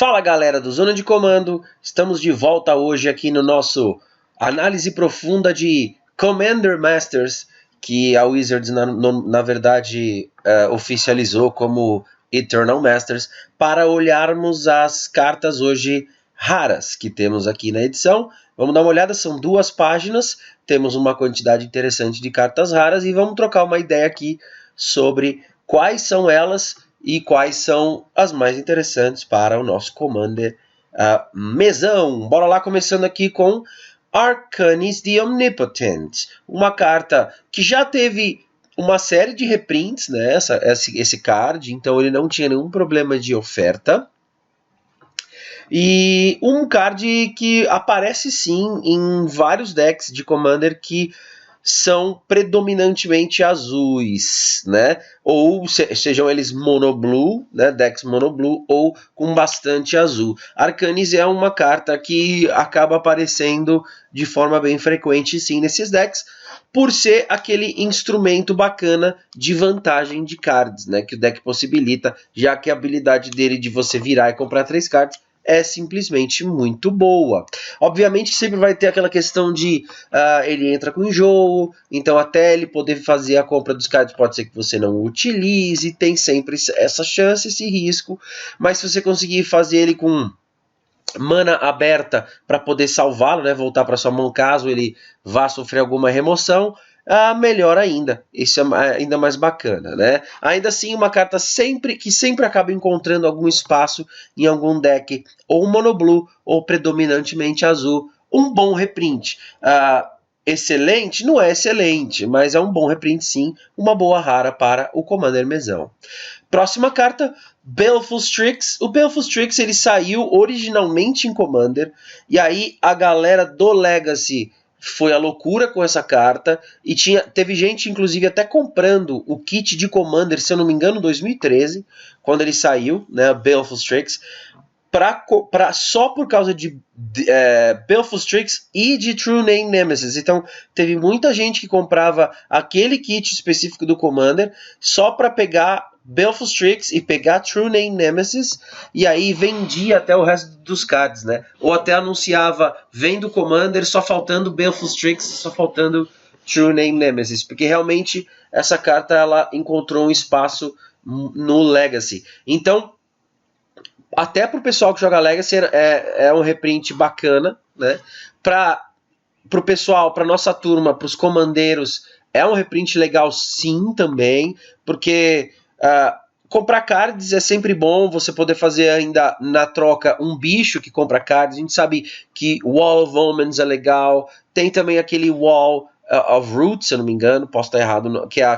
Fala galera do Zona de Comando, estamos de volta hoje aqui no nosso análise profunda de Commander Masters, que a Wizards na verdade oficializou como Eternal Masters, para olharmos as cartas hoje raras que temos aqui na edição. Vamos dar uma olhada, são 2 páginas, temos uma quantidade interessante de cartas raras e vamos trocar uma ideia aqui sobre quais são elas e quais são as mais interessantes para o nosso Commander mesão. Bora lá, começando aqui com Arcanis the Omnipotent, uma carta que já teve uma série de reprints, né, esse card, então ele não tinha nenhum problema de oferta. E um card que aparece sim em vários decks de Commander que são predominantemente azuis, né? Ou sejam eles mono-blue, né? Decks mono-blue, ou com bastante azul. Arcanis é uma carta que acaba aparecendo de forma bem frequente, sim, nesses decks, por ser aquele instrumento bacana de vantagem de cards, né? Que o deck possibilita, já que a habilidade dele de você virar e comprar 3 cards é simplesmente muito boa. Obviamente sempre vai ter aquela questão de ele entra com enjoo, então até ele poder fazer a compra dos cards pode ser que você não utilize, tem sempre essa chance, esse risco, mas se você conseguir fazer ele com mana aberta para poder salvá-lo, né, voltar para sua mão caso ele vá sofrer alguma remoção, melhor ainda, isso é ainda mais bacana, né? Ainda assim, uma carta que sempre acaba encontrando algum espaço em algum deck, ou mono-blue, ou predominantemente azul, um bom reprint. Excelente? Não é excelente, mas é um bom reprint sim, uma boa rara para o Commander mesão. Próxima carta, Baleful Strix. O Baleful Strix ele saiu originalmente em Commander, e aí a galera do Legacy foi a loucura com essa carta, e teve gente inclusive até comprando o kit de Commander, se eu não me engano, em 2013, quando ele saiu, né, Baleful Strix, só por causa de Baleful Strix e de True Name Nemesis. Então teve muita gente que comprava aquele kit específico do Commander só para pegar Baleful Strix e pegar True Name Nemesis, e aí vendia até o resto dos cards, né? Ou até anunciava, vendo Commander, só faltando Baleful Strix, só faltando True Name Nemesis, porque realmente essa carta ela encontrou um espaço no Legacy. Então, até pro pessoal que joga Legacy é um reprint bacana, né? Pro pessoal, pra nossa turma, pros comandeiros, é um reprint legal sim também, porque comprar cards é sempre bom, você poder fazer ainda na troca um bicho que compra cards. A gente sabe que Wall of Omens é legal, tem também aquele Wall of Roots, se eu não me engano, posso estar errado, que é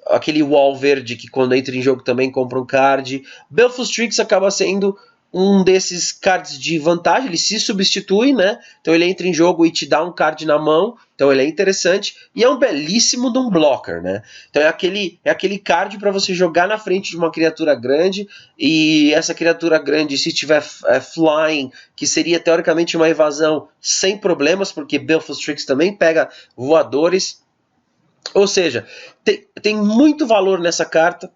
aquele wall verde que quando entra em jogo também compra um card. Baleful Strix acaba sendo um desses cards de vantagem, ele se substitui, né? Então ele entra em jogo e te dá um card na mão, então ele é interessante, e é um belíssimo de um blocker, né? Então é aquele card para você jogar na frente de uma criatura grande, e essa criatura grande, se tiver flying, que seria teoricamente uma evasão sem problemas, porque Baleful Strix também pega voadores. Ou seja, tem muito valor nessa carta,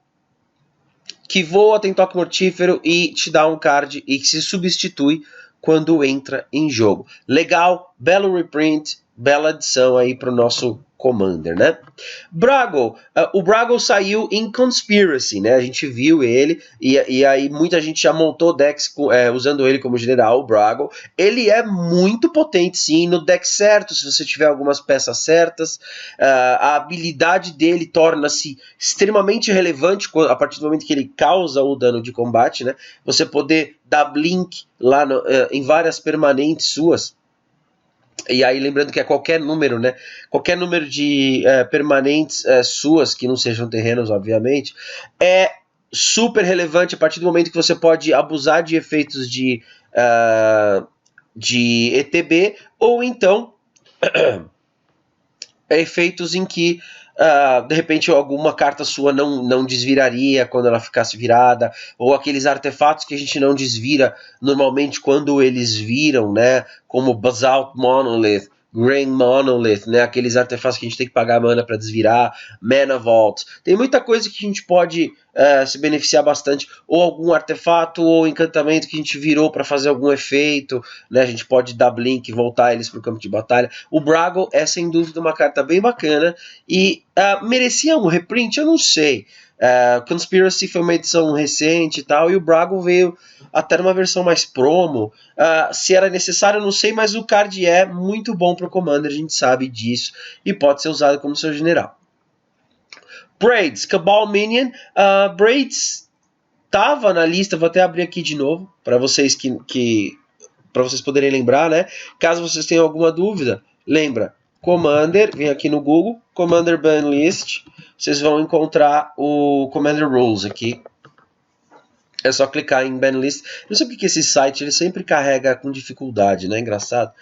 que voa, tem toque mortífero e te dá um card e que se substitui quando entra em jogo. Legal, belo reprint, bela adição aí para o nosso Commander, né? Braggle, o Braggle saiu em Conspiracy, né? A gente viu ele e aí muita gente já montou decks usando ele como general, o Braggle. Ele é muito potente, sim, no deck certo, se você tiver algumas peças certas. A habilidade dele torna-se extremamente relevante a partir do momento que ele causa o dano de combate, né? Você poder dar blink lá em várias permanentes suas. E aí lembrando que é qualquer número, né? Qualquer número de permanentes suas, que não sejam terrenos, obviamente, é super relevante a partir do momento que você pode abusar de efeitos de ETB, ou então efeitos em que de repente alguma carta sua não desviraria quando ela ficasse virada, ou aqueles artefatos que a gente não desvira normalmente quando eles viram, né, como Basalt Monolith, Grain Monolith, né? Aqueles artefatos que a gente tem que pagar mana para desvirar, Mana Vault. Tem muita coisa que a gente pode se beneficiar bastante, ou algum artefato ou encantamento que a gente virou para fazer algum efeito, né? A gente pode dar blink e voltar eles para o campo de batalha. O Braggle é sem dúvida uma carta bem bacana e merecia um reprint? Eu não sei. Conspiracy foi uma edição recente e tal, e o Braggle veio até numa versão mais promo. Se era necessário, eu não sei, mas o card é muito bom para o Commander, a gente sabe disso, e pode ser usado como seu general. Braids, Cabal Minion. Braids estava na lista, vou até abrir aqui de novo, para vocês para vocês poderem lembrar, né? Caso vocês tenham alguma dúvida, lembra, Commander, vem aqui no Google, Commander Ban List, vocês vão encontrar o Commander Rules aqui. É só clicar em Ban List. Não sei porque esse site ele sempre carrega com dificuldade, né? Engraçado.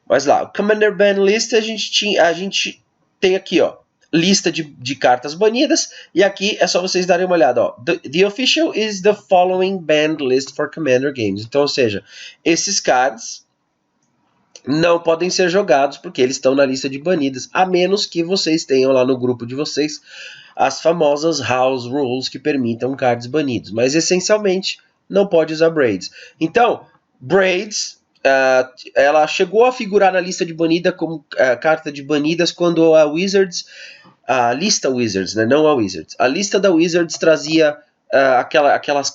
Mas lá, o Commander Ban List a gente tem aqui, ó, lista de cartas banidas, e aqui é só vocês darem uma olhada, ó. The official is the following banned list for Commander games. Então, ou seja, esses cards não podem ser jogados porque eles estão na lista de banidas, a menos que vocês tenham lá no grupo de vocês as famosas House Rules que permitam cards banidos, mas essencialmente não pode usar Braids. Então, Braids, ela chegou a figurar na lista de banida como carta de banidas quando a lista Wizards, né, não a Wizards, a lista da Wizards trazia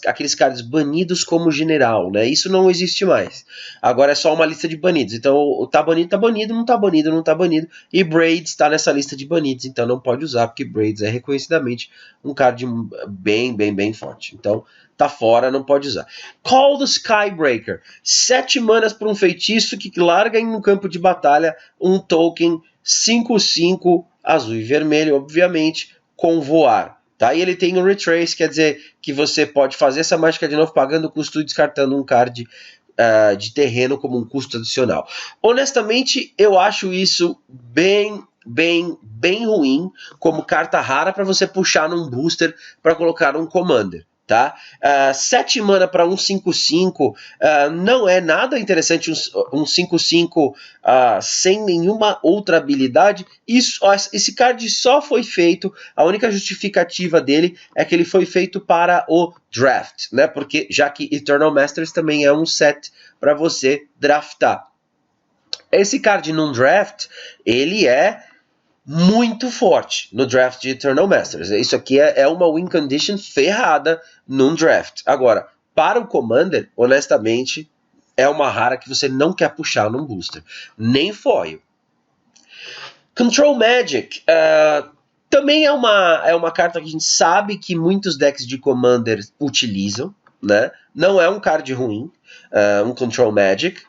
aqueles cards banidos como general, né? Isso não existe mais. Agora é só uma lista de banidos. Então, tá banido, não tá banido, não tá banido. E Braids está nessa lista de banidos, então não pode usar, porque Braids é reconhecidamente um card bem forte. Então, tá fora, não pode usar. Call the Skybreaker. 7 manas para um feitiço que larga no campo de batalha um token 5/5 azul e vermelho, obviamente, com voar. Tá? E ele tem um Retrace, quer dizer que você pode fazer essa mágica de novo pagando o custo e descartando um card de terreno como um custo adicional. Honestamente, eu acho isso bem ruim como carta rara para você puxar num booster para colocar um Commander. Tá? 7 mana para um 5/5 não é nada interessante, um 5/5 sem nenhuma outra habilidade. Esse card só foi feito, a única justificativa dele é que ele foi feito para o draft, né? Porque já que Eternal Masters também é um set para você draftar. Esse card num draft, ele é muito forte no draft de Eternal Masters. Isso aqui é uma win condition ferrada num draft. Agora, para o Commander, honestamente, é uma rara que você não quer puxar num booster. Nem foil. Control Magic. Também é uma carta que a gente sabe que muitos decks de Commander utilizam, né? Não é um card ruim, um Control Magic.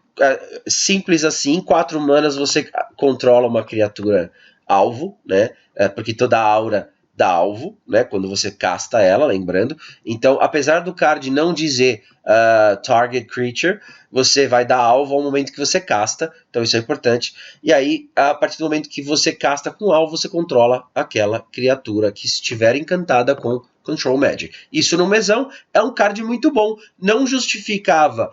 Simples assim, 4 manas você controla uma criatura alvo, né? Porque toda aura dá alvo, né? Quando você casta ela, lembrando. Então, apesar do card não dizer target creature, você vai dar alvo ao momento que você casta. Então, isso é importante. E aí, a partir do momento que você casta com alvo, você controla aquela criatura que estiver encantada com Control Magic. Isso no mesão é um card muito bom. Não justificava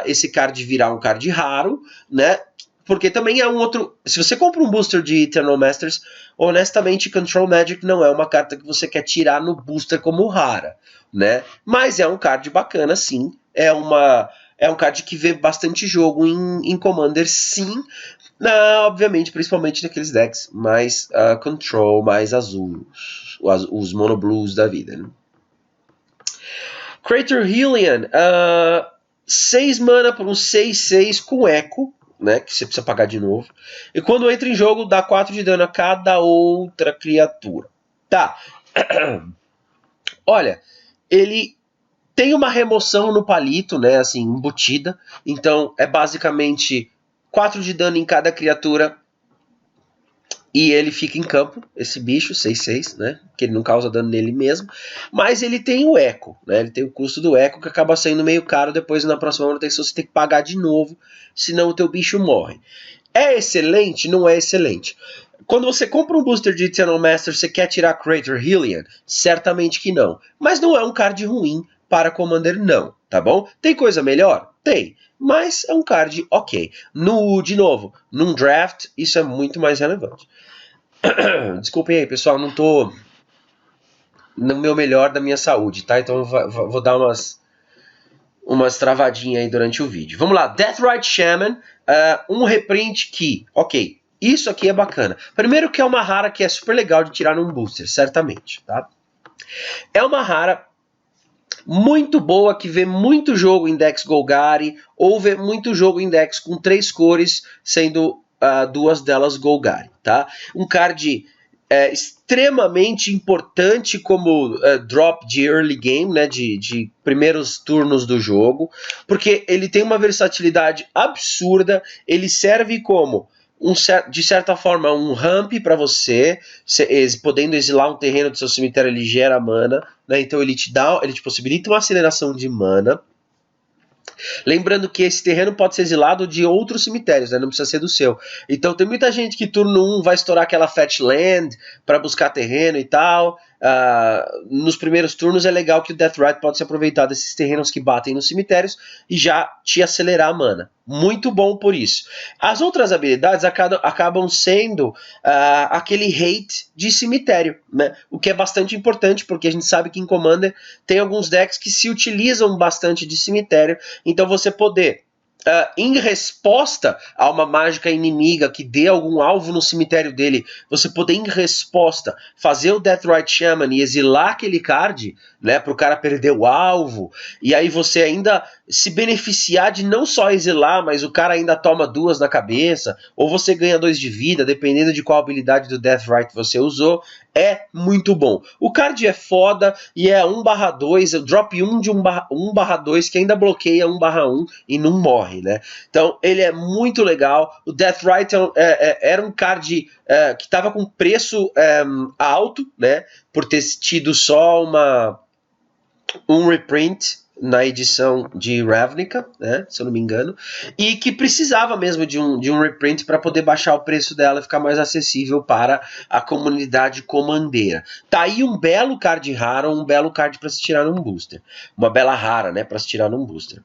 esse card virar um card raro, né? Porque também é um outro... Se você compra um booster de Eternal Masters, honestamente, Control Magic não é uma carta que você quer tirar no booster como rara, né? Mas é um card bacana, sim. É um card que vê bastante jogo em Commander, sim. Obviamente, principalmente naqueles decks mais Control, mais azul. Os Mono Blues da vida, né? Crater Hylian. 6 mana por um 6/6 com Echo, né, que você precisa pagar de novo. E quando entra em jogo, dá 4 de dano a cada outra criatura. Tá. Olha, ele tem uma remoção no palito, né, assim, embutida. Então, é basicamente 4 de dano em cada criatura. E ele fica em campo, esse bicho, 6/6, né? Que ele não causa dano nele mesmo. Mas ele tem o eco, né? Ele tem o custo do eco, que acaba saindo meio caro. Depois, na próxima manutenção, você tem que pagar de novo, senão o teu bicho morre. É excelente? Não é excelente. Quando você compra um booster de Eternal Master, você quer tirar Crater Hylian? Certamente que não. Mas não é um card ruim para Commander, não, tá bom? Tem coisa melhor? Tem, mas é um card ok. De novo, num draft, isso é muito mais relevante. Desculpem aí, pessoal, não tô no meu melhor da minha saúde, tá? Então eu vou dar umas travadinhas aí durante o vídeo. Vamos lá, Deathrite Shaman, um reprint que, ok, isso aqui é bacana. Primeiro que é uma rara que é super legal de tirar num booster, certamente, tá? É uma rara muito boa que vê muito jogo em decks Golgari ou vê muito jogo em decks com 3 cores, sendo 2 delas Golgari, tá? Um card extremamente importante como drop de early game, né, de primeiros turnos do jogo, porque ele tem uma versatilidade absurda, ele serve como de certa forma um ramp para você, podendo exilar um terreno do seu cemitério, ele gera mana, né? Então ele te possibilita uma aceleração de mana. Lembrando que esse terreno pode ser exilado de outros cemitérios, né? Não precisa ser do seu. Então tem muita gente que turno 1 vai estourar aquela Fetch Land para buscar terreno e tal. Nos primeiros turnos é legal que o Deathrite pode se aproveitar desses terrenos que batem nos cemitérios e já te acelerar a mana. Muito bom por isso. As outras habilidades acabam sendo aquele hate de cemitério, né? O que é bastante importante, porque a gente sabe que em Commander tem alguns decks que se utilizam bastante de cemitério, então você poder, em resposta a uma mágica inimiga que dê algum alvo no cemitério dele, você poder em resposta fazer o Deathrite Shaman e exilar aquele card, né, para o cara perder o alvo, e aí você ainda se beneficiar de não só exilar, mas o cara ainda toma 2 na cabeça, ou você ganha 2 de vida, dependendo de qual habilidade do Deathrite você usou, é muito bom. O card é foda e é 1/2, drop 1 de 1/2 que ainda bloqueia 1/1 e não morre, né? Então ele é muito legal. O Deathrite era um card que estava com preço alto, né? Por ter tido só um reprint na edição de Ravnica, né, se eu não me engano, e que precisava mesmo de um reprint para poder baixar o preço dela e ficar mais acessível para a comunidade comandeira. Tá aí um belo card raro, um belo card para se tirar num booster. Uma bela rara, né, para se tirar num booster.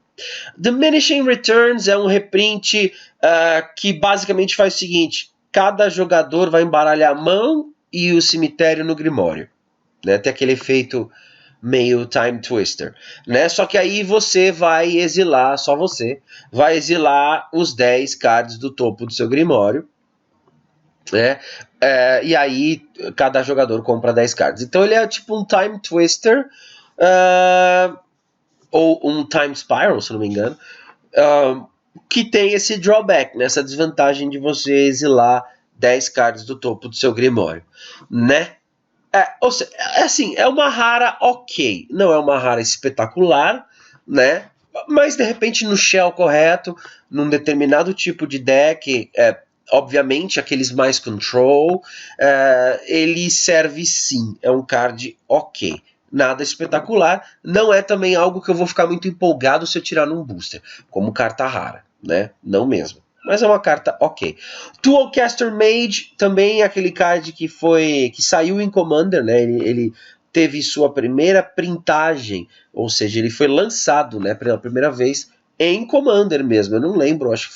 Diminishing Returns é um reprint que basicamente faz o seguinte: cada jogador vai embaralhar a mão e o cemitério no Grimório, né, tem aquele efeito meio Time Twister, né? Só que aí você vai exilar, só você vai exilar os 10 cards do topo do seu Grimório, né? E aí cada jogador compra 10 cards. Então ele é tipo um Time Twister ou um Time Spiral, se não me engano, que tem esse drawback, né? Essa desvantagem de você exilar 10 cards do topo do seu Grimório, né? Ou seja, assim, é uma rara ok, não é uma rara espetacular, né? Mas de repente no shell correto, num determinado tipo de deck, obviamente aqueles mais control, ele serve sim, é um card ok. Nada espetacular, não é também algo que eu vou ficar muito empolgado se eu tirar num booster, como carta rara, né? Não mesmo. Mas é uma carta ok. Dualcaster Mage, também aquele card que saiu em Commander, né? Ele teve sua primeira printagem, ou seja, ele foi lançado, né, pela primeira vez em Commander mesmo. Eu não lembro, acho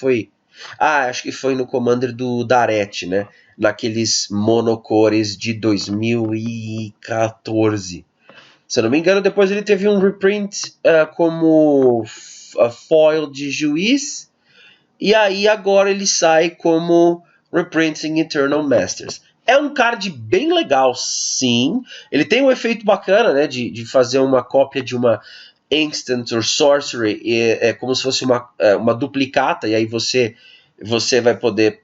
que foi no Commander do Daret, né? Naqueles monocores de 2014. Se eu não me engano, depois ele teve um reprint como foil de Juiz. E aí agora ele sai como Reprinting Eternal Masters. É um card bem legal, sim. Ele tem um efeito bacana, né, de fazer uma cópia de uma Instant or Sorcery. É como se fosse uma duplicata, e aí você vai poder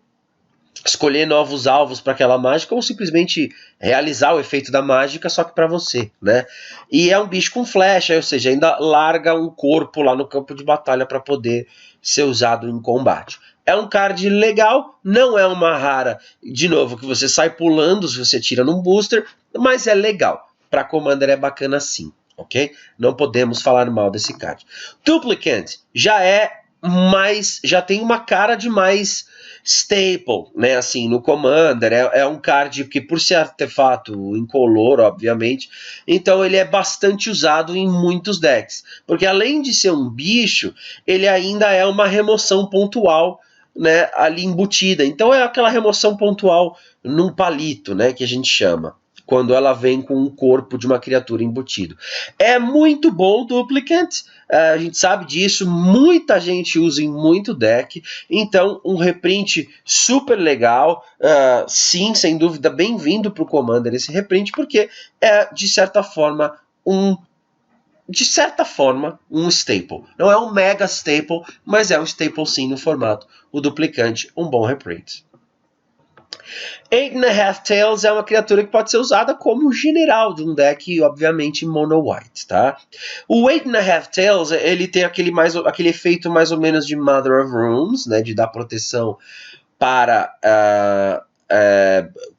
escolher novos alvos para aquela mágica ou simplesmente realizar o efeito da mágica, só que para você, né? E é um bicho com flecha, ou seja, ainda larga um corpo lá no campo de batalha para poder ser usado em combate. É um card legal, não é uma rara, de novo, que você sai pulando se você tira num booster, mas é legal. Para Commander é bacana sim, ok? Não podemos falar mal desse card. Duplicant já é já tem uma cara de mais staple, né, assim, no Commander. É um card que, por ser artefato incolor, obviamente, então ele é bastante usado em muitos decks, porque além de ser um bicho, ele ainda é uma remoção pontual, né, ali embutida. Então é aquela remoção pontual num palito, né, que a gente chama, quando ela vem com o corpo de uma criatura embutido. É muito bom o Duplicate, a gente sabe disso, muita gente usa em muito deck, então um reprint super legal, sim, sem dúvida, bem-vindo para o Commander esse reprint, porque é, de certa forma, um staple. Não é um mega staple, mas é um staple sim no formato. O Duplicante, um bom reprint. 8.5 Tails é uma criatura que pode ser usada como general de um deck, obviamente, mono white, tá? O 8.5 Tails, ele tem aquele efeito mais ou menos de Mother of Rooms, né, de dar proteção para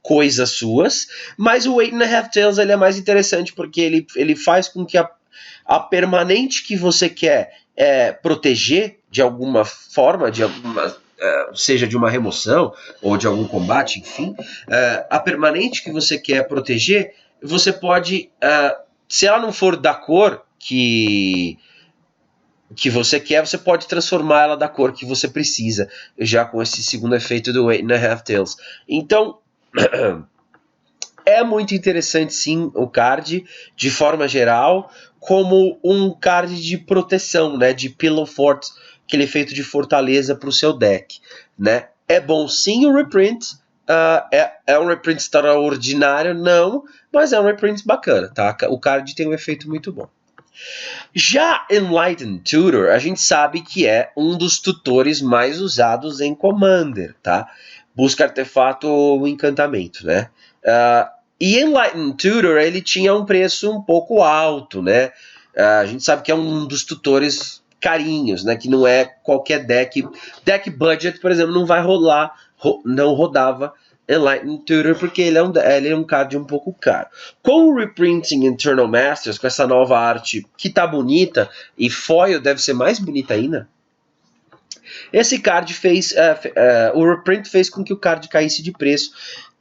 coisas suas, mas o 8.5 Tails ele é mais interessante porque ele faz com que a permanente que você quer proteger de alguma forma, seja de uma remoção ou de algum combate, enfim, a permanente que você quer proteger, você pode, se ela não for da cor que você quer, você pode transformar ela da cor que você precisa, já com esse segundo efeito do 8.5 Tails. Então, é muito interessante sim o card, de forma geral, como um card de proteção, né, de Pillow Fort, aquele efeito de fortaleza para o seu deck, né? É bom sim o reprint, é um reprint extraordinário, não, mas é um reprint bacana, tá? O card tem um efeito muito bom. Já Enlightened Tutor, a gente sabe que é um dos tutores mais usados em Commander, tá? Busca artefato ou encantamento, né? E Enlightened Tutor, ele tinha um preço um pouco alto, né? A gente sabe que é um dos tutores carinhos, né? Que não é qualquer deck. Deck budget, por exemplo, não vai rolar, não rodava Enlightened Tutor, porque ele é um card um pouco caro. Com o reprinting Eternal Masters, com essa nova arte que tá bonita, e foil deve ser mais bonita ainda, esse card fez, o reprint fez com que o card caísse de preço.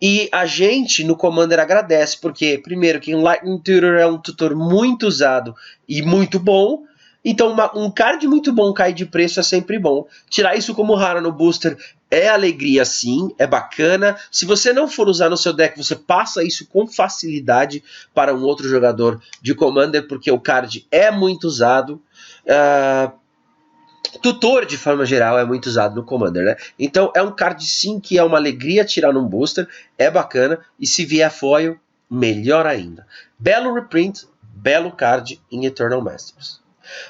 E a gente no Commander agradece, porque, primeiro, que Enlightened Tutor é um tutor muito usado e muito bom. Então, um card muito bom cair de preço é sempre bom. Tirar isso como raro no booster é alegria, sim, é bacana. Se você não for usar no seu deck, você passa isso com facilidade para um outro jogador de Commander, porque o card é muito usado. Tutor, de forma geral, é muito usado no Commander, né? Então, é um card, sim, que é uma alegria tirar num booster, é bacana. E se vier foil, melhor ainda. Belo reprint, belo card em Eternal Masters.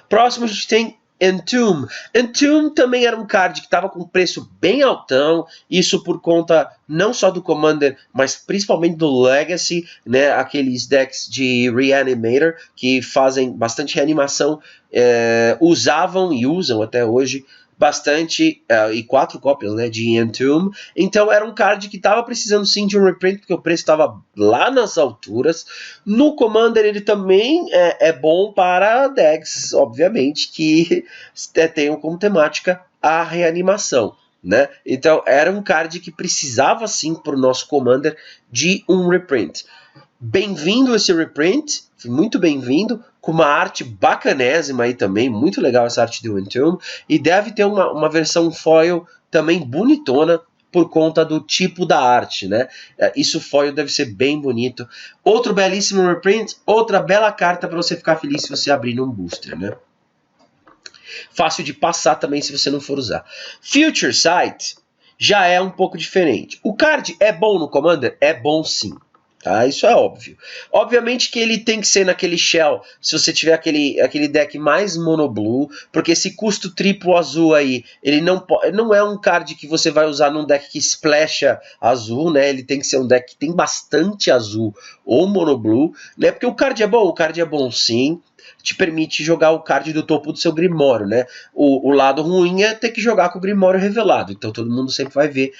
Próximo a gente tem Entomb. Entomb também era um card que estava com preço bem altão, isso por conta não só do Commander, mas principalmente do Legacy, né? Aqueles decks de Reanimator que fazem bastante reanimação, usavam e usam até hoje bastante, e 4 cópias, né, de Entomb. Então era um card que estava precisando sim de um reprint, porque o preço estava lá nas alturas. No Commander ele também é bom para decks, obviamente, que tenham como temática a reanimação, né? Então era um card que precisava sim para o nosso Commander de um reprint. Bem-vindo esse reprint, muito bem-vindo, com uma arte bacanésima aí também, muito legal essa arte do Entomb, e deve ter uma versão foil também bonitona por conta do tipo da arte, né? Isso foil deve ser bem bonito. Outro belíssimo reprint, outra bela carta para você ficar feliz se você abrir num booster, né? Fácil de passar também se você não for usar. Future Sight já é um pouco diferente. O card é bom no Commander? É bom sim. Tá, isso é óbvio. Obviamente que ele tem que ser naquele shell, se você tiver aquele deck mais monoblue, porque esse custo triplo azul aí, ele não é um card que você vai usar num deck que splasha azul, né? Ele tem que ser um deck que tem bastante azul ou monoblue, né? Porque o card é bom sim, te permite jogar o card do topo do seu Grimório, né? O lado ruim é ter que jogar com o Grimório revelado, então todo mundo sempre vai ver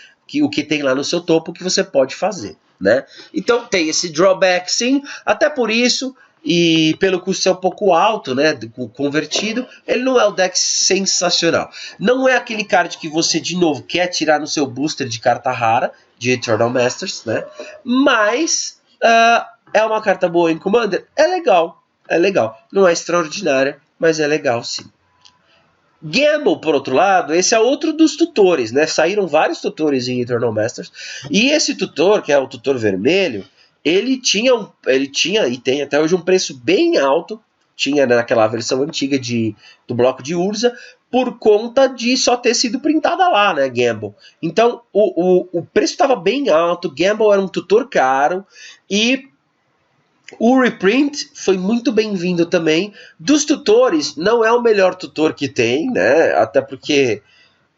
o que tem lá no seu topo que você pode fazer, né? Então tem esse drawback sim, até por isso e pelo custo ser um pouco alto, né, convertido, ele não é o deck sensacional. Não é aquele card que você, de novo, quer tirar no seu booster de carta rara, de Eternal Masters, né, mas é uma carta boa em Commander, é legal. Não é extraordinária, mas é legal sim. Gamble, por outro lado, esse é outro dos tutores, né? Saíram vários tutores em Eternal Masters. E esse tutor, que é o tutor vermelho, ele tinha e tem até hoje um preço bem alto. Tinha naquela versão antiga do bloco de Urza, por conta de só ter sido printada lá, né, Gamble. Então, o preço estava bem alto, Gamble era um tutor caro, e o reprint foi muito bem-vindo também. Dos tutores, não é o melhor tutor que tem, né? Até porque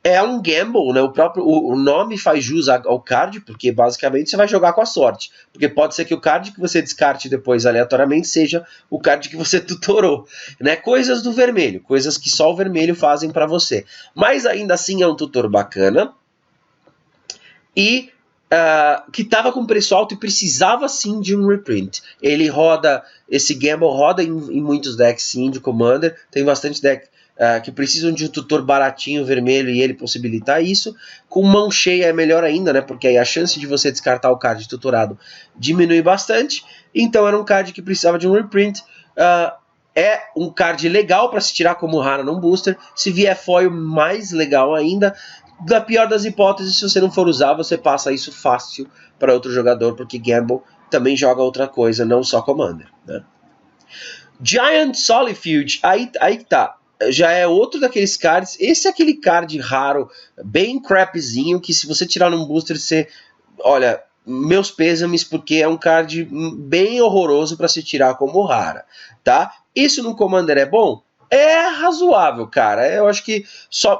é um gamble, né? O nome faz jus ao card, porque basicamente você vai jogar com a sorte. Porque pode ser que o card que você descarte depois aleatoriamente seja o card que você tutorou, né? Coisas do vermelho, coisas que só o vermelho fazem para você. Mas ainda assim é um tutor bacana. E que estava com preço alto e precisava sim de um reprint. Esse Gamble roda em muitos decks sim de Commander, tem bastante deck que precisam de um tutor baratinho vermelho e ele possibilitar isso. Com mão cheia é melhor ainda, né? Porque aí a chance de você descartar o card tutorado diminui bastante. Então era um card que precisava de um reprint. É um card legal para se tirar como rara num booster. Se vier foil, mais legal ainda. Da pior das hipóteses, se você não for usar, você passa isso fácil para outro jogador, porque Gamble também joga outra coisa, não só Commander, né? Giant Solifuge, aí tá. Já é outro daqueles cards. Esse é aquele card raro, bem crapzinho, que se você tirar num booster, você... Olha, meus pêsames, porque é um card bem horroroso para se tirar como rara, tá? Isso no Commander é bom? É razoável, cara. Eu acho que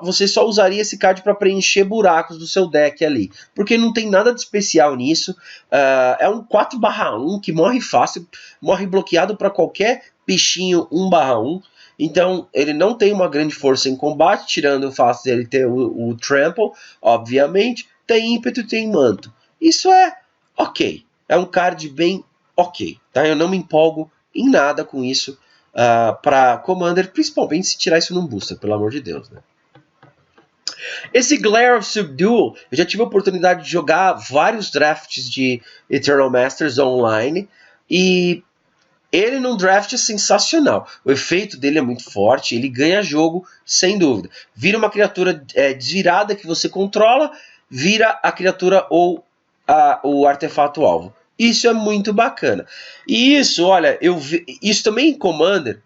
você só usaria esse card para preencher buracos do seu deck ali. Porque não tem nada de especial nisso. É um 4/1 que morre fácil. Morre bloqueado para qualquer bichinho 1/1. Então ele não tem uma grande força em combate. Tirando o fato dele ter o Trample, obviamente. Tem ímpeto e tem manto. Isso é ok. É um card bem ok. Tá? Eu não me empolgo em nada com isso. Para Commander, principalmente se tirar isso num booster, pelo amor de Deus, né? Esse Glare of Subdual, eu já tive a oportunidade de jogar vários drafts de Eternal Masters online, e ele num draft é sensacional. O efeito dele é muito forte, ele ganha jogo sem dúvida. Vira uma criatura desvirada que você controla, vira a criatura ou o artefato alvo. Isso é muito bacana. E isso, olha, isso também em Commander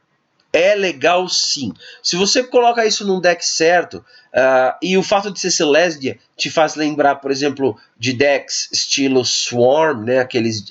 é legal sim. Se você coloca isso num deck certo, e o fato de ser Celestia te faz lembrar, por exemplo, de decks estilo Swarm, né, aqueles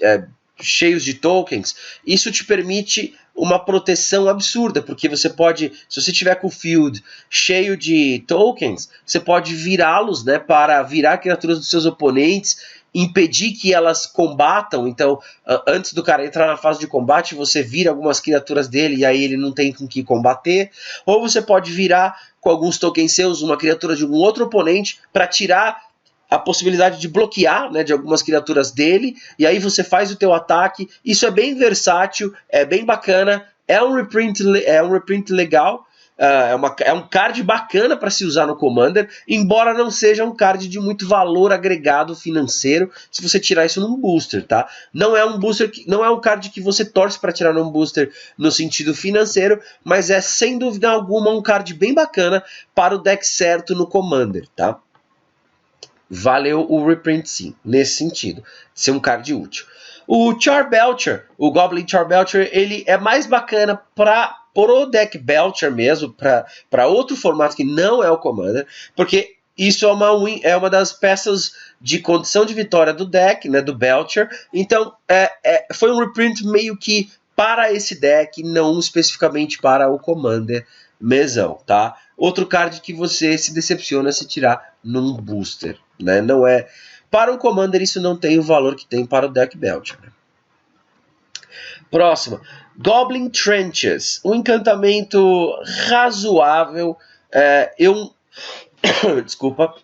cheios de tokens, isso te permite uma proteção absurda, porque você pode, se você tiver com o field cheio de tokens, você pode virá-los, né, para virar criaturas dos seus oponentes, impedir que elas combatam. Então, antes do cara entrar na fase de combate, você vira algumas criaturas dele e aí ele não tem com que combater. Ou você pode virar com alguns tokens seus uma criatura de um outro oponente para tirar a possibilidade de bloquear, né, de algumas criaturas dele, e aí você faz o teu ataque. Isso é bem versátil, é bem bacana, é um reprint legal. É um card bacana para se usar no Commander, embora não seja um card de muito valor agregado financeiro se você tirar isso num booster, tá? Não é um booster, não é um card que você torce para tirar num booster no sentido financeiro, mas é sem dúvida alguma um card bem bacana para o deck certo no Commander, tá? Valeu o reprint sim, nesse sentido, ser um card útil. O Charbelcher, o Goblin Charbelcher, ele é mais bacana para o deck Belcher mesmo, para outro formato que não é o Commander, porque isso é uma das peças de condição de vitória do deck, né, do Belcher. Então foi um reprint meio que para esse deck, não especificamente para o Commander mesão, tá? Outro card que você se decepciona se tirar num booster, né? Não é... Para o Commander isso não tem o valor que tem para o deck Belcher. Próxima, Goblin Trenches, um encantamento razoável. Desculpa.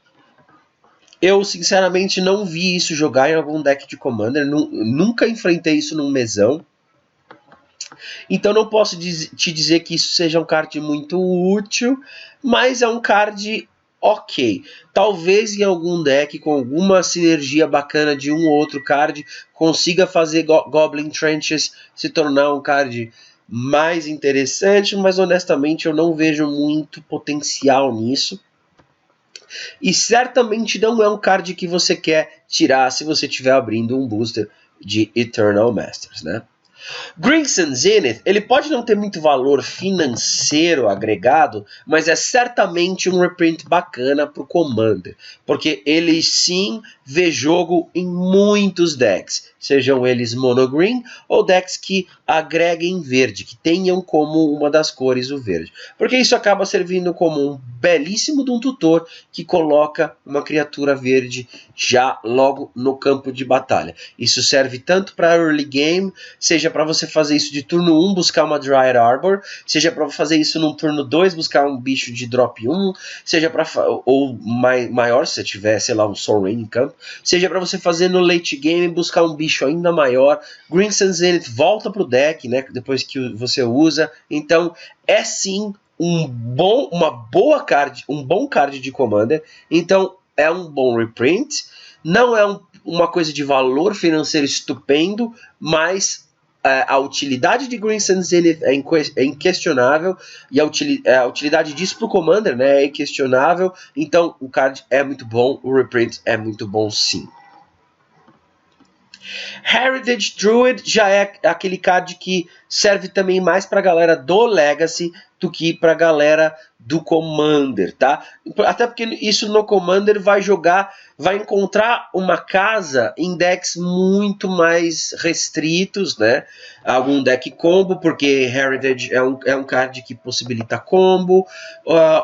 Eu sinceramente não vi isso jogar em algum deck de Commander, nunca enfrentei isso num mesão. Então não posso te dizer que isso seja um card muito útil, mas é um card ok. Talvez em algum deck com alguma sinergia bacana de um ou outro card consiga fazer Goblin Trenches se tornar um card mais interessante, mas honestamente eu não vejo muito potencial nisso. E certamente não é um card que você quer tirar se você estiver abrindo um booster de Eternal Masters, né? Crimson Zenith, ele pode não ter muito valor financeiro agregado, mas é certamente um reprint bacana para o Commander, porque ele sim vê jogo em muitos decks, sejam eles monogreen ou decks que agreguem verde, que tenham como uma das cores o verde, porque isso acaba servindo como um belíssimo de um tutor que coloca uma criatura verde já logo no campo de batalha. Isso serve tanto para early game, seja para você fazer isso de turno 1, buscar uma Dryad Arbor, seja para fazer isso no turno 2, buscar um bicho de drop 1, seja para ou maior, se você tiver, sei lá, um Soul Rain em campo, seja para você fazer no late game, buscar um bicho ainda maior. Crimson Zenith volta pro deck, né, depois que você usa. Então, é sim um bom card de Commander. Então, é um bom reprint. Não é uma coisa de valor financeiro estupendo, mas a utilidade de Crimson Zenith é inquestionável, e a utilidade disso para o Commander, né, é inquestionável. Então o card é muito bom, o reprint é muito bom sim. Heritage Druid já é aquele card que serve também mais para a galera do Legacy do que para a galera do Commander, tá? Até porque isso no Commander vai encontrar uma casa em decks muito mais restritos, né? Algum deck combo, porque Heritage é um card que possibilita combo,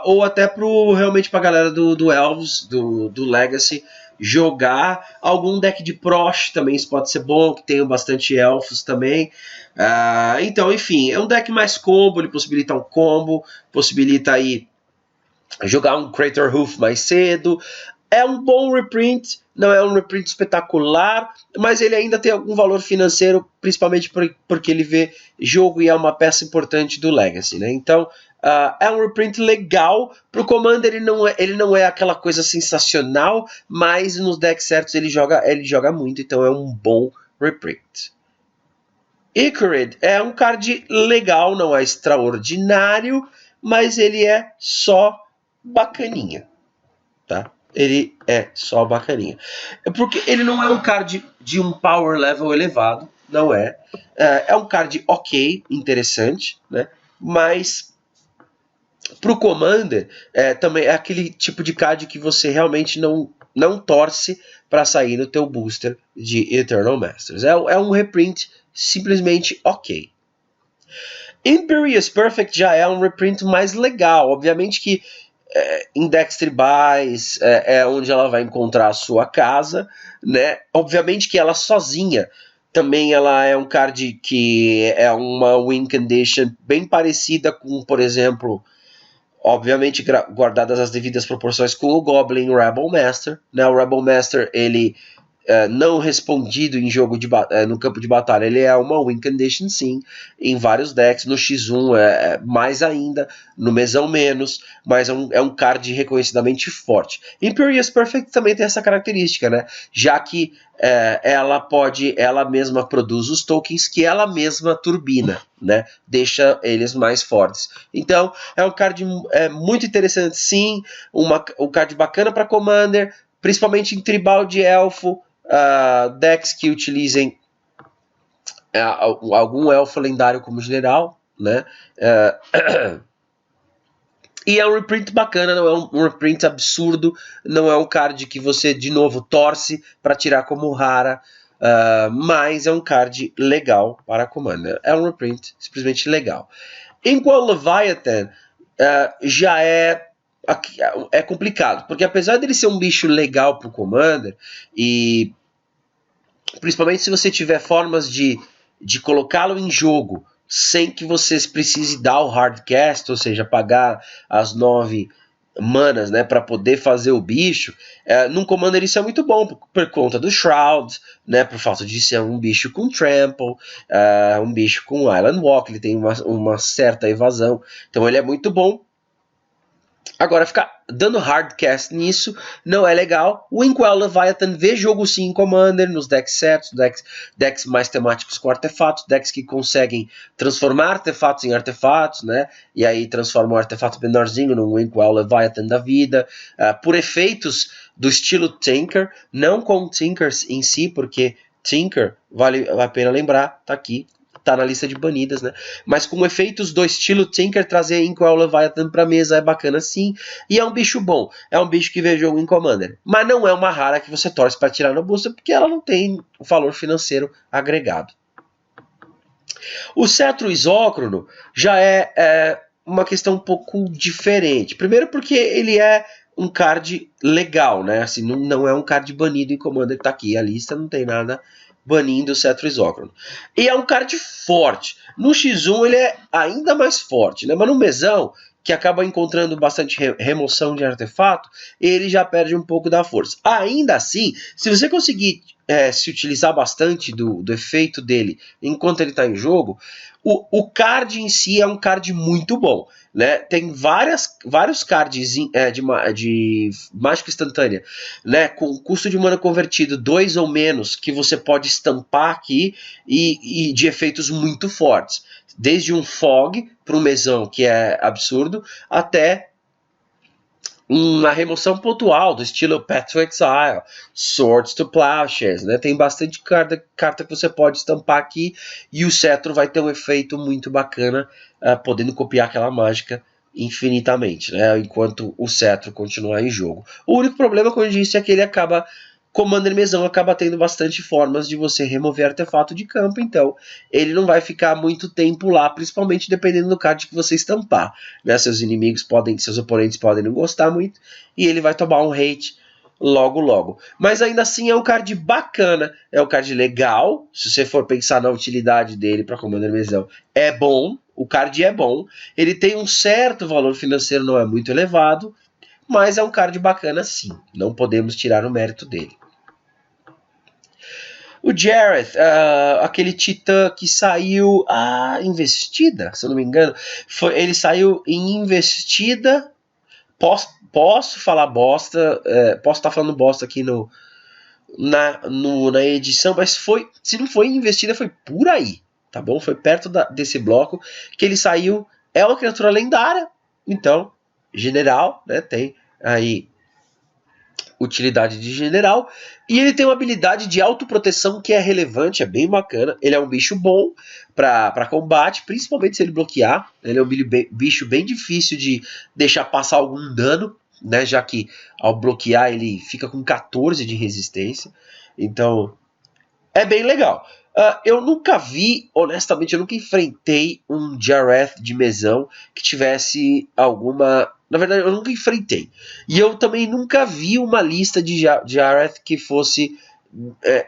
ou até realmente para a galera do Elves, do Legacy, jogar. Algum deck de Prosh também isso pode ser bom, que tenha bastante elfos também. Então, enfim, é um deck mais combo, ele possibilita um combo, possibilita aí jogar um Crater Hoof mais cedo. É um bom reprint, não é um reprint espetacular, mas ele ainda tem algum valor financeiro, principalmente porque ele vê jogo e é uma peça importante do Legacy, né? Então, é um reprint legal. Pro Commander ele não é aquela coisa sensacional, mas nos decks certos ele joga muito, então é um bom reprint. Ichorid é um card legal, não é extraordinário, mas ele é só bacaninha, tá? Ele é só bacaninha. Porque ele não é um card de um power level elevado, não é. É um card ok, interessante, né? Mas pro Commander, também é aquele tipo de card que você realmente não torce para sair no teu booster de Eternal Masters. É um reprint simplesmente ok. Imperious Perfect já é um reprint mais legal. Obviamente que em decks tribais é onde ela vai encontrar a sua casa, né? Obviamente que ela sozinha também ela é um card que é uma win condition bem parecida com, por exemplo, obviamente guardadas as devidas proporções, com o Goblin Rebel Master, né? O Rebel Master, ele não respondido em jogo no campo de batalha, ele é uma win condition sim, em vários decks. No X1 mais ainda, no mesão menos, mas é um card reconhecidamente forte. Imperious Perfect também tem essa característica, né? Já que ela mesma produz os tokens que ela mesma turbina, né? Deixa eles mais fortes. Então é um card muito interessante sim, um card bacana para Commander, principalmente em tribal de elfo, decks que utilizem algum elfo lendário como general, né? E é um reprint bacana, não é um reprint absurdo, não é um card que você de novo torce para tirar como rara, mas é um card legal para Commander. É um reprint simplesmente legal. Enquanto Leviathan já é complicado, porque apesar dele ser um bicho legal para o Commander, e principalmente se você tiver formas de colocá-lo em jogo sem que você precise dar o hardcast, ou seja, pagar as 9 manas, né, para poder fazer o bicho, num Commander isso é muito bom, por conta do Shroud, né, por fato de ser um bicho com Trample, um bicho com Island Walk, ele tem uma certa evasão, então ele é muito bom. Agora, ficar dando hardcast nisso não é legal. O Inkwell Leviathan vê jogo sim em Commander, nos decks certos, decks mais temáticos com artefatos, decks que conseguem transformar artefatos em artefatos, né? E aí transforma um artefato menorzinho num Inkwell Leviathan da vida, por efeitos do estilo Tinker, não com Tinkers em si, porque Tinker, vale a pena lembrar, tá aqui, tá na lista de banidas, né? Mas com efeitos do estilo Tinker, trazer Inkwell Leviathan pra mesa é bacana sim. E é um bicho bom. É um bicho que vê jogo em Commander. Mas não é uma rara que você torce para tirar no booster, porque ela não tem valor financeiro agregado. O Cetro Isócrono já é uma questão um pouco diferente. Primeiro porque ele é um card legal, né? Assim, não é um card banido em Commander que tá aqui. A lista não tem nada banindo o Cetro Isócrono. E é um card forte. No X1 ele é ainda mais forte, né? Mas no mesão, que acaba encontrando bastante remoção de artefato, ele já perde um pouco da força. Ainda assim, se você conseguir se utilizar bastante do efeito dele enquanto ele está em jogo, o card em si é um card muito bom, né? Tem vários cards de mágica instantânea, né? Com custo de mana convertido 2 ou menos, que você pode estampar aqui e de efeitos muito fortes. Desde um Fog para um mesão, que é absurdo, até uma remoção pontual do estilo Path to Exile, Swords to Plowshares, né? Tem bastante carta que você pode estampar aqui e o Cetro vai ter um efeito muito bacana, podendo copiar aquela mágica infinitamente, né? Enquanto o Cetro continuar em jogo. O único problema, como eu disse, é que ele acaba... Commander mesão acaba tendo bastante formas de você remover artefato de campo, então ele não vai ficar muito tempo lá, principalmente dependendo do card que você estampar, né? Seus oponentes podem não gostar muito e ele vai tomar um hate logo. Mas ainda assim é um card bacana, é um card legal, se você for pensar na utilidade dele para Commander mesão, é bom, o card é bom, ele tem um certo valor financeiro, não é muito elevado, mas é um card bacana sim, não podemos tirar o mérito dele. O Jareth, aquele titã que saiu Investida, se eu não me engano, ele saiu em Investida. Posso falar bosta, posso estar falando bosta aqui na edição, mas se não foi Investida, foi por aí, tá bom? Foi perto desse bloco que ele saiu. É uma criatura lendária, então, general, né? Tem aí utilidade de general, e ele tem uma habilidade de autoproteção que é relevante, é bem bacana. Ele é um bicho bom para combate, principalmente se ele bloquear. Ele é um bicho bem difícil de deixar passar algum dano, né, já que ao bloquear ele fica com 14 de resistência, então é bem legal. Eu nunca vi, honestamente, eu nunca enfrentei um Jareth de mesão que tivesse alguma... Na verdade, eu nunca enfrentei. E eu também nunca vi uma lista de Jareth que fosse...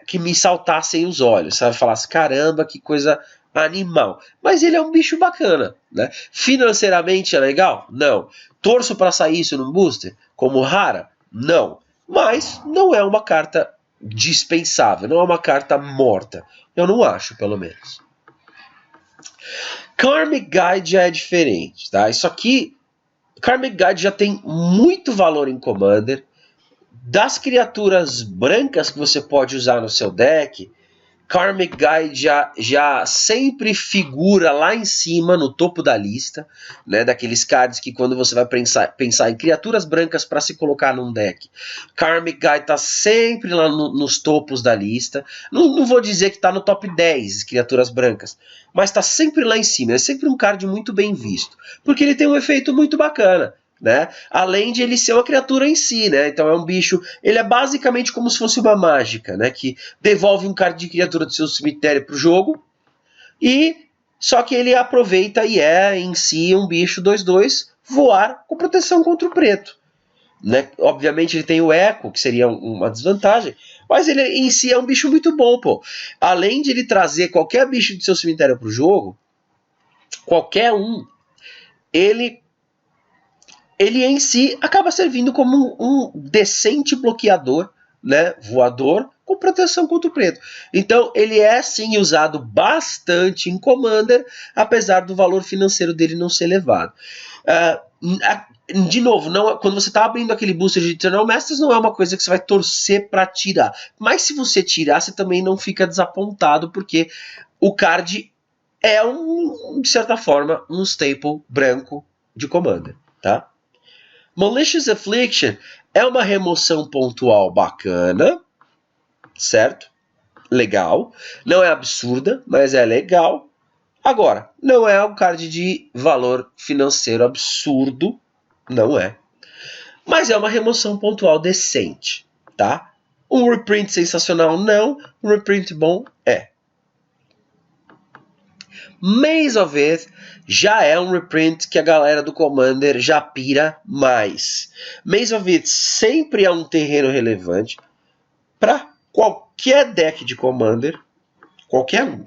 que me saltassem os olhos, sabe? Falasse, caramba, que coisa animal. Mas ele é um bicho bacana, né? Financeiramente é legal? Não. Torço para sair isso num booster? Como rara? Não. Mas não é uma carta dispensável, não é uma carta morta. Eu não acho, pelo menos. Karmic Guide já é diferente, tá? Isso aqui, Karmic Guide já tem muito valor em Commander. Das criaturas brancas que você pode usar no seu deck, Karmic Guide já sempre figura lá em cima, no topo da lista, né, daqueles cards que quando você vai pensar em criaturas brancas para se colocar num deck, Karmic Guide está sempre lá nos topos da lista. Não vou dizer que está no top 10 criaturas brancas, mas está sempre lá em cima. É sempre um card muito bem visto, porque ele tem um efeito muito bacana, né? Além de ele ser uma criatura em si, né? Então é um bicho, ele é basicamente como se fosse uma mágica, né? Que devolve um card de criatura do seu cemitério para o jogo, e só que ele aproveita e é em si um bicho 2/2 voar com proteção contra o preto, né? Obviamente ele tem o eco, que seria uma desvantagem, mas ele em si é um bicho muito bom, pô. Além de ele trazer qualquer bicho do seu cemitério para o jogo, qualquer um, ele ele em si acaba servindo como um decente bloqueador, né, voador, com proteção contra o preto. Então ele é sim usado bastante em Commander, apesar do valor financeiro dele não ser elevado. De novo, não, quando você está abrindo aquele booster de Eternal Masters, não é uma coisa que você vai torcer para tirar. Mas se você tirar, você também não fica desapontado, porque o card é, de certa forma, um staple branco de Commander, tá? Malicious Affliction é uma remoção pontual bacana, certo? Legal. Não é absurda, mas é legal. Agora, não é um card de valor financeiro absurdo, não é. Mas é uma remoção pontual decente, tá? Um reprint sensacional, não. Um reprint bom, é. Maze of Ith já é um reprint que a galera do Commander já pira mais. Maze of Ith sempre é um terreno relevante para qualquer deck de Commander, qualquer um.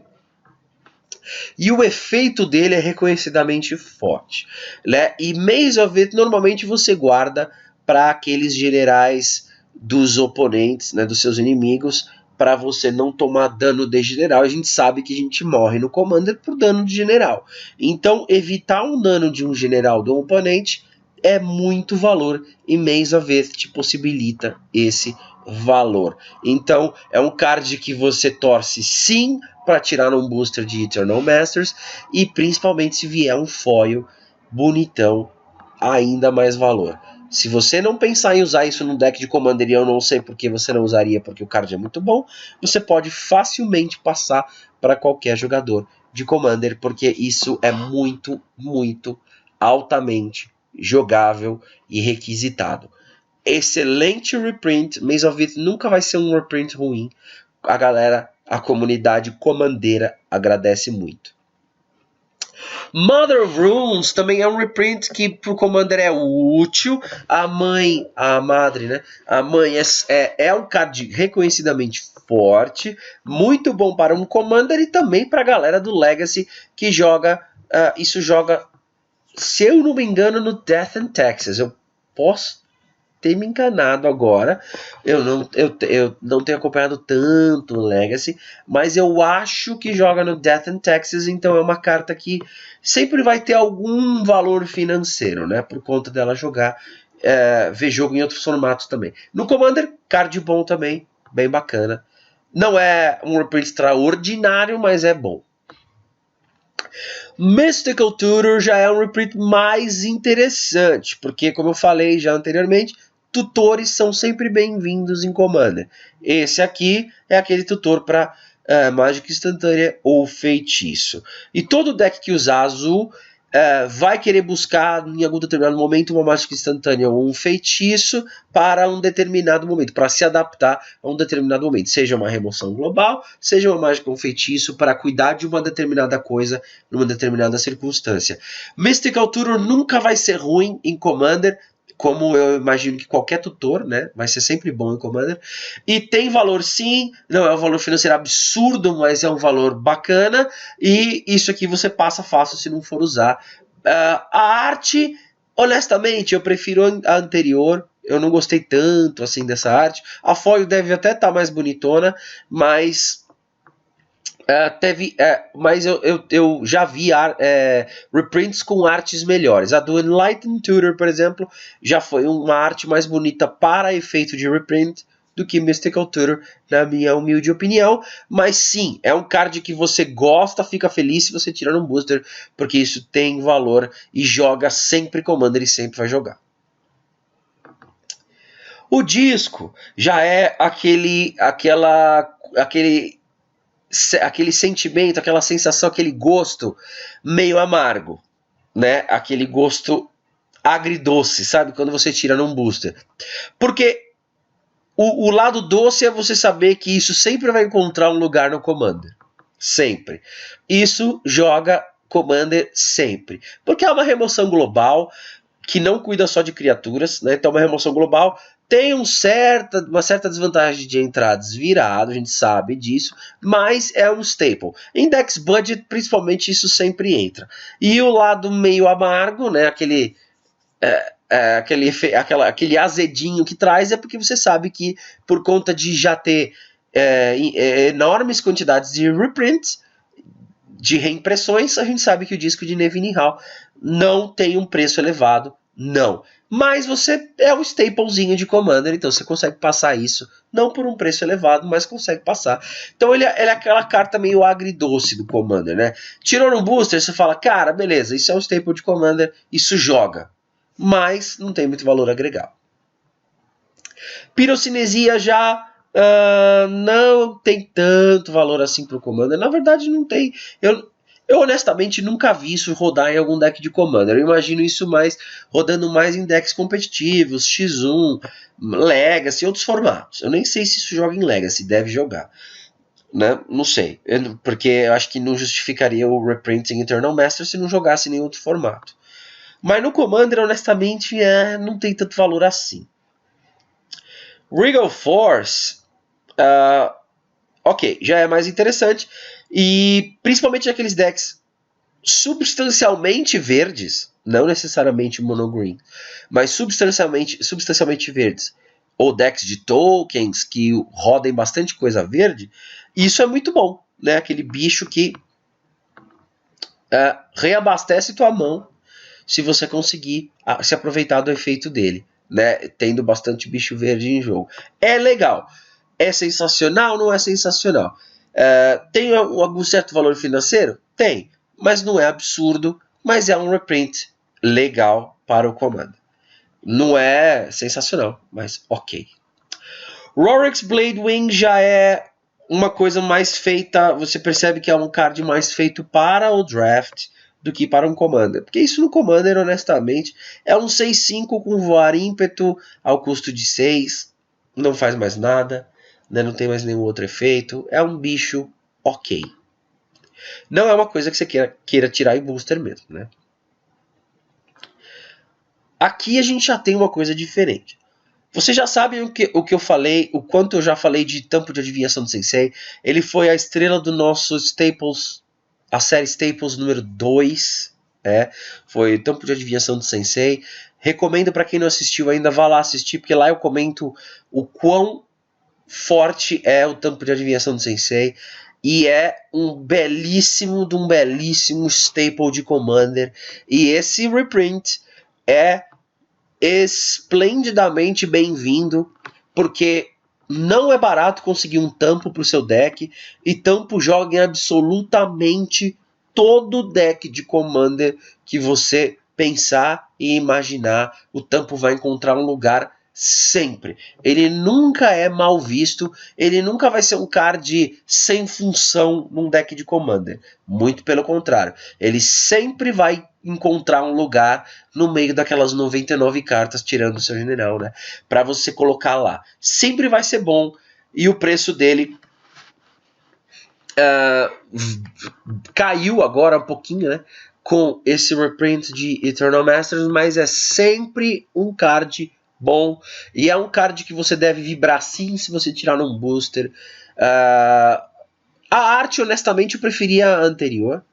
E o efeito dele é reconhecidamente forte, né? E Maze of Ith normalmente você guarda para aqueles generais dos oponentes, né, dos seus inimigos, para você não tomar dano de general. A gente sabe que a gente morre no Commander por dano de general. Então evitar um dano de um general do oponente é muito valor, e Maze of Ith te possibilita esse valor. Então é um card que você torce sim para tirar um booster de Eternal Masters, e principalmente se vier um foil bonitão, ainda mais valor. Se você não pensar em usar isso no deck de Commander, e eu não sei porque você não usaria, porque o card é muito bom, você pode facilmente passar para qualquer jogador de Commander, porque isso é muito, muito altamente jogável e requisitado. Excelente reprint. Maze of Ith nunca vai ser um reprint ruim. A galera, a comunidade comandeira agradece muito. Mother of Runes também é um reprint que pro Commander é útil. A madre, né? A mãe é um card reconhecidamente forte, muito bom para um Commander e também para a galera do Legacy que joga, isso joga, se eu não me engano, no Death and Taxes. Eu posso ter me enganado agora, eu não tenho acompanhado tanto o Legacy, mas eu acho que joga no Death and Taxes, então é uma carta que sempre vai ter algum valor financeiro, né, por conta dela jogar, ver jogo em outros formatos também. No Commander, card bom também, bem bacana. Não é um reprint extraordinário, mas é bom. Mystical Tutor já é um reprint mais interessante, porque, como eu falei já anteriormente, tutores são sempre bem-vindos em Commander. Esse aqui é aquele tutor para mágica instantânea ou feitiço. E todo deck que usar azul vai querer buscar em algum determinado momento uma mágica instantânea ou um feitiço para um determinado momento, para se adaptar a um determinado momento, seja uma remoção global, seja uma mágica ou um feitiço para cuidar de uma determinada coisa numa determinada circunstância. Mystical Tutor nunca vai ser ruim em Commander, como eu imagino que qualquer tutor, né, vai ser sempre bom em Commander. E tem valor sim, não é um valor financeiro absurdo, mas é um valor bacana, e isso aqui você passa fácil se não for usar. A arte, honestamente, eu prefiro a anterior, eu não gostei tanto assim dessa arte. A foil deve até estar mais bonitona, mas... mas eu já vi reprints com artes melhores. A do Enlightened Tutor, por exemplo, já foi uma arte mais bonita para efeito de reprint do que Mystical Tutor, na minha humilde opinião. Mas sim, é um card que você gosta, fica feliz se você tirar um booster, porque isso tem valor e joga sempre Commander e sempre vai jogar. O disco já é aquele sentimento, aquela sensação, aquele gosto meio amargo, né? Aquele gosto agridoce, sabe? Quando você tira num booster. Porque o lado doce é você saber que isso sempre vai encontrar um lugar no Commander. Sempre. Isso joga Commander sempre. Porque é uma remoção global que não cuida só de criaturas, né? Então uma remoção global tem uma certa desvantagem de entrar desvirado, a gente sabe disso, mas é um staple. Em decks budget, principalmente, isso sempre entra. E o lado meio amargo, né, aquele azedinho que traz é porque você sabe que, por conta de já ter enormes quantidades de reprints, de reimpressões, a gente sabe que o disco de Neville Hall não tem um preço elevado, não. Mas você é um staplezinho de Commander, então você consegue passar isso, não por um preço elevado, mas consegue passar. Então ele é aquela carta meio agridoce do Commander, né? Tirou no booster, você fala, cara, beleza, isso é um staple de Commander, isso joga. Mas não tem muito valor agregado. Pirocinesia já não tem tanto valor assim pro Commander. Na verdade não tem. Eu honestamente nunca vi isso rodar em algum deck de Commander. Eu imagino isso mais rodando mais em decks competitivos, X1, Legacy, outros formatos. Eu nem sei se isso joga em Legacy, deve jogar. Né? Não sei, porque eu acho que não justificaria o reprint em Eternal Master se não jogasse em nenhum outro formato. Mas no Commander, honestamente, não tem tanto valor assim. Regal Force, ok, já é mais interessante. E principalmente naqueles decks substancialmente verdes, não necessariamente monogreen, mas substancialmente verdes, ou decks de tokens que rodem bastante coisa verde, isso é muito bom, né? Aquele bicho que reabastece tua mão se você conseguir se aproveitar do efeito dele, né? Tendo bastante bicho verde em jogo. É legal. É sensacional? Não é sensacional. Tem algum certo valor financeiro? Tem. Mas não é absurdo. Mas é um reprint legal para o Commander. Não é sensacional, mas ok. Rorik's Bladewing já é uma coisa mais feita. Você percebe que é um card mais feito para o draft do que para um Commander. Porque isso no Commander, honestamente, é um 6/5 com voar ímpeto ao custo de 6. Não faz mais nada, né? Não tem mais nenhum outro efeito. É um bicho ok. Não é uma coisa que você queira tirar em booster mesmo, né? Aqui a gente já tem uma coisa diferente. Vocês já sabem o que eu falei, o quanto eu já falei de Tampo de Adivinhação do Sensei. Ele foi a estrela do nosso Staples, a série Staples número 2. Foi o Tampo de Adivinhação do Sensei. Recomendo para quem não assistiu ainda, vá lá assistir, porque lá eu comento o quão forte é o Tampo de Adivinhação do Sensei. E é um belíssimo staple de Commander. E esse reprint é esplendidamente bem-vindo, porque não é barato conseguir um tampo para o seu deck, e tampo joga em absolutamente todo deck de Commander que você pensar e imaginar, o tampo vai encontrar um lugar sempre. Ele nunca é mal visto, ele nunca vai ser um card sem função num deck de Commander. Muito pelo contrário, ele sempre vai encontrar um lugar no meio daquelas 99 cartas, tirando o seu general, né? Para você colocar lá. Sempre vai ser bom, e o preço dele caiu agora um pouquinho, né? Com esse reprint de Eternal Masters, mas é sempre um card bom, e é um card que você deve vibrar sim se você tirar num booster. A arte, honestamente, eu preferia a anterior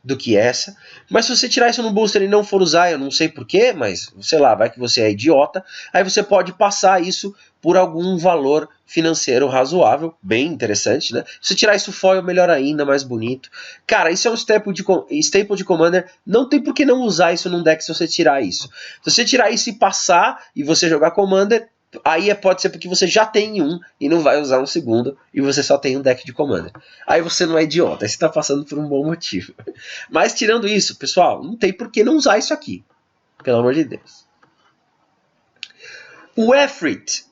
do que essa, mas se você tirar isso no booster e não for usar, eu não sei porquê, mas sei lá, vai que você é idiota, aí você pode passar isso por algum valor financeiro razoável, bem interessante, né? Se você tirar isso foil, melhor ainda, mais bonito. Cara, isso é um staple de Commander, não tem por que não usar isso num deck se você tirar isso. Se você tirar isso e passar, e você jogar Commander, aí pode ser porque você já tem um e não vai usar um segundo, e você só tem um deck de Commander. Aí você não é idiota, aí você está passando por um bom motivo. Mas tirando isso, pessoal, não tem por que não usar isso aqui. Pelo amor de Deus. O Efrit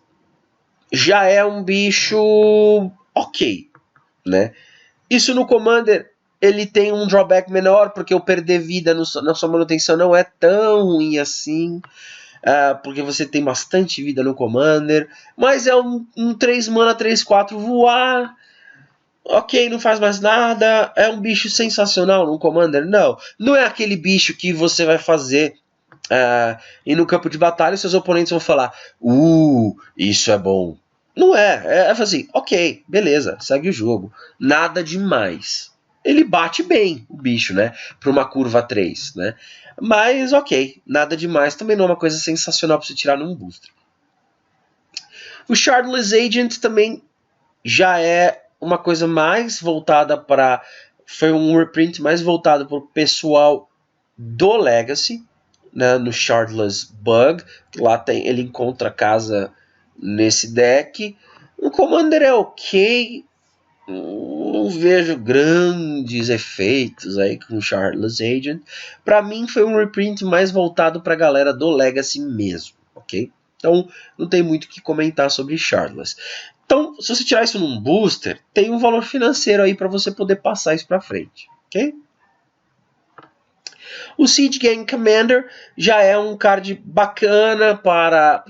já é um bicho ok, né? Isso no Commander, ele tem um drawback menor, porque o perder vida na sua manutenção não é tão ruim assim. Porque você tem bastante vida no Commander, mas é um 3 mana, 3/4 voar, ok, não faz mais nada, é um bicho sensacional no Commander? Não é aquele bicho que você vai fazer e no campo de batalha seus oponentes vão falar, isso é bom. Não é assim, ok, beleza, segue o jogo, nada demais. ele bate bem o bicho, né? Para uma curva 3, né? Mas ok, nada demais, também não é uma coisa sensacional para você tirar num booster. O Shardless Agent também já é uma coisa mais voltada para... Foi um reprint mais voltado para o pessoal do Legacy, né, no Shardless Bug. Lá tem, ele encontra casa nesse deck. O Commander é ok. Não vejo grandes efeitos aí com o Shardless Agent. Para mim foi um reprint mais voltado para a galera do Legacy mesmo, ok? Então não tem muito o que comentar sobre Shardless. Então, se você tirar isso num booster, tem um valor financeiro aí para você poder passar isso para frente, ok? O Siege Gang Commander já é um card bacana para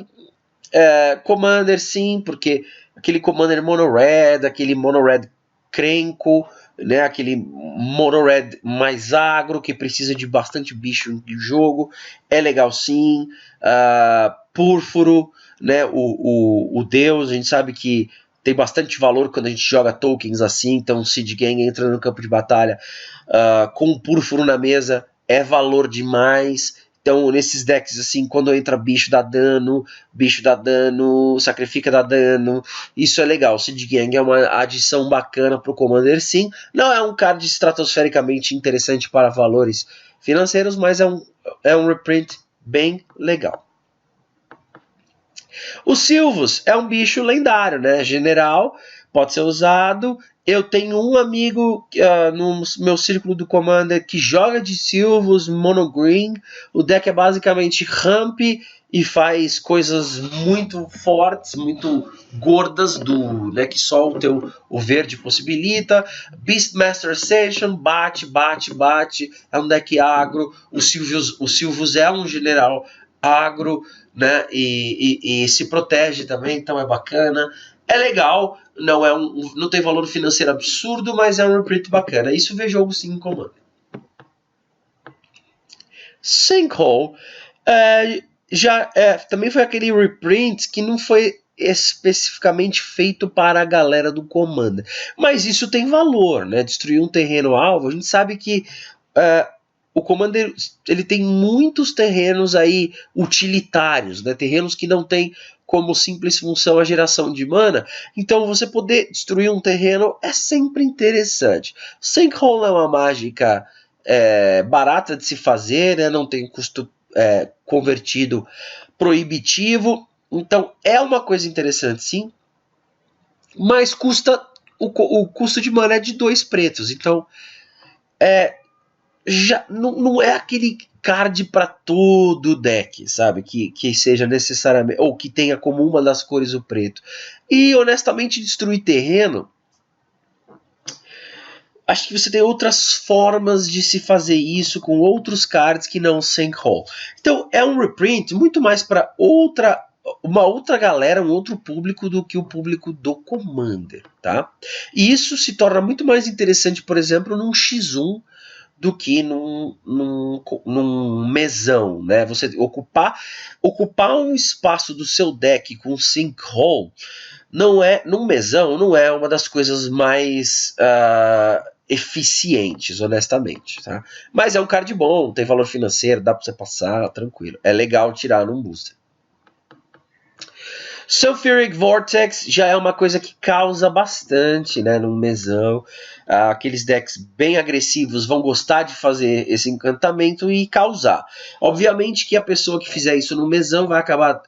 Commander, sim, porque aquele Commander Mono Red, aquele Mono Red Krenko, né, aquele Mono Red mais agro, que precisa de bastante bicho de jogo, é legal sim. Púrfuro, né, o Deus, a gente sabe que tem bastante valor quando a gente joga tokens assim, então o Siege Gang entra no campo de batalha com o Púrfuro na mesa, é valor demais. Então, nesses decks, assim, quando entra bicho dá dano, sacrifica dá dano, isso é legal. O Siege Gang é uma adição bacana para o Commander, sim. Não é um card estratosfericamente interessante para valores financeiros, mas é um reprint bem legal. O Silvus é um bicho lendário, né? General, pode ser usado. Eu tenho um amigo no meu círculo do Commander que joga de Silvus, Mono Green. O deck é basicamente ramp e faz coisas muito fortes, muito gordas, né, que só o verde possibilita. Beastmaster Station, bate. É um deck agro. O Silvus é um general agro, né, e se protege também, então é bacana. É legal, não tem valor financeiro absurdo, mas é um reprint bacana. Isso vê jogo sim em Commander. Sinkhole também foi aquele reprint que não foi especificamente feito para a galera do Commander. Mas isso tem valor, né? Destruir um terreno alvo, a gente sabe que o Commander ele tem muitos terrenos aí utilitários, né? Terrenos que não tem como simples função a geração de mana. Então você poder destruir um terreno é sempre interessante. Sinkhole é uma mágica barata de se fazer, né? Não tem custo convertido proibitivo. Então é uma coisa interessante, sim. Mas o custo de mana é de 2 pretos. Então já não é aquele card para todo deck, sabe? Que seja necessariamente, ou que tenha como uma das cores o preto. E honestamente, destruir terreno, acho que você tem outras formas de se fazer isso com outros cards que não Sinkhole. Então é um reprint muito mais para uma outra galera, um outro público do que o público do Commander, tá? E isso se torna muito mais interessante, por exemplo, num X1 do que num mesão, né? Você ocupar um espaço do seu deck com Sinkhole num mesão não é uma das coisas mais eficientes, honestamente, tá? Mas é um card bom, tem valor financeiro, dá pra você passar, tranquilo. É legal tirar num booster. Sulfuric Vortex já é uma coisa que causa bastante, né, num mesão. Aqueles decks bem agressivos vão gostar de fazer esse encantamento e causar. Obviamente que a pessoa que fizer isso no mesão vai acabar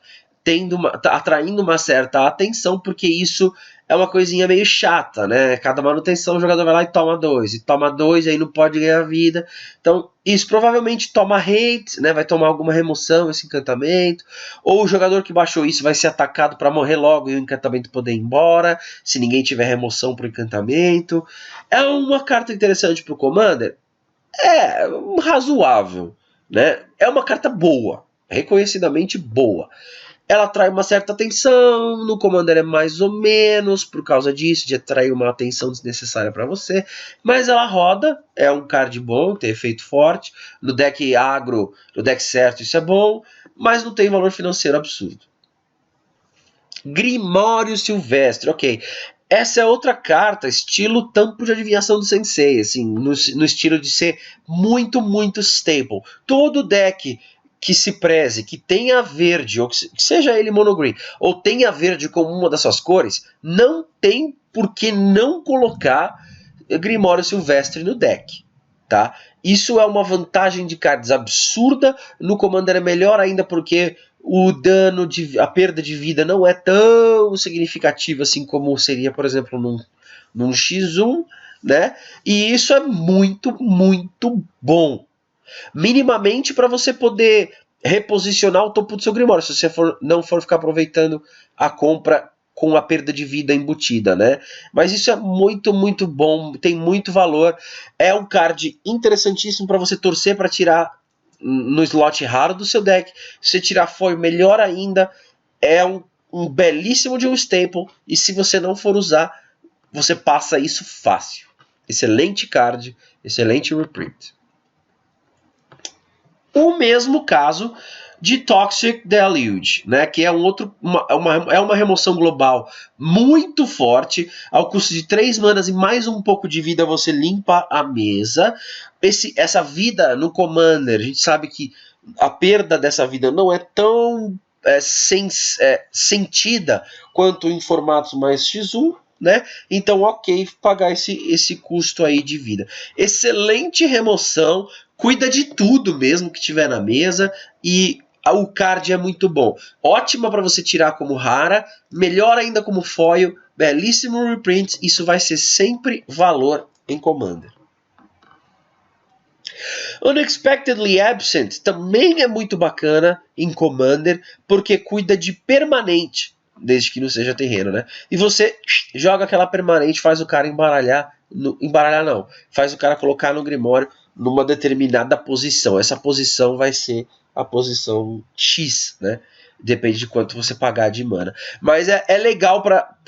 atraindo uma certa atenção, porque isso é uma coisinha meio chata, né? Cada manutenção o jogador vai lá e toma 2, aí não pode ganhar vida. Então isso provavelmente toma hate, né? Vai tomar alguma remoção esse encantamento, ou o jogador que baixou isso vai ser atacado para morrer logo e o encantamento poder ir embora, se ninguém tiver remoção pro encantamento. É uma carta interessante pro Commander? É razoável, né? É uma carta boa, reconhecidamente boa. Ela atrai uma certa atenção, no Commander é mais ou menos, por causa disso, de atrair uma atenção desnecessária para você, mas ela roda, é um card bom, tem efeito forte, no deck agro, no deck certo isso é bom, mas não tem valor financeiro absurdo. Grimório Silvestre, ok. essa é outra carta, estilo tampo de adivinhação do Sensei, assim, no estilo de ser muito, muito staple. Todo deck que se preze, que tenha verde, ou que seja ele monogreen, ou tenha verde como uma das suas cores, não tem por que não colocar Grimório Silvestre no deck, tá? Isso é uma vantagem de cards absurda, no Commander é melhor ainda porque o dano, a perda de vida não é tão significativa assim como seria, por exemplo, num X1, né? E isso é muito, muito bom. Minimamente para você poder reposicionar o topo do seu Grimório, se você não for ficar aproveitando a compra com a perda de vida embutida, né? Mas isso é muito, muito bom, tem muito valor. É um card interessantíssimo para você torcer para tirar no slot raro do seu deck. Se você tirar foil, melhor ainda. É um belíssimo de um staple, e se você não for usar, você passa isso fácil. Excelente card, excelente reprint. O mesmo caso de Toxic Deluge, né, que é uma remoção global muito forte. Ao custo de 3 manas e mais um pouco de vida, você limpa a mesa. Essa vida no Commander, a gente sabe que a perda dessa vida não é tão sentida quanto em formatos mais X1, né? Então, ok, pagar esse custo aí de vida. Excelente remoção, cuida de tudo mesmo que tiver na mesa, e o card é muito bom. Ótima para você tirar como rara, melhor ainda como foil, belíssimo reprint, isso vai ser sempre valor em Commander. Unexpectedly Absent também é muito bacana em Commander, porque cuida de permanente, desde que não seja terreno, né? E você joga aquela permanente, faz o cara embaralhar, faz o cara colocar no Grimório numa determinada posição. Essa posição vai ser a posição X, né? Depende de quanto você pagar de mana. Mas é legal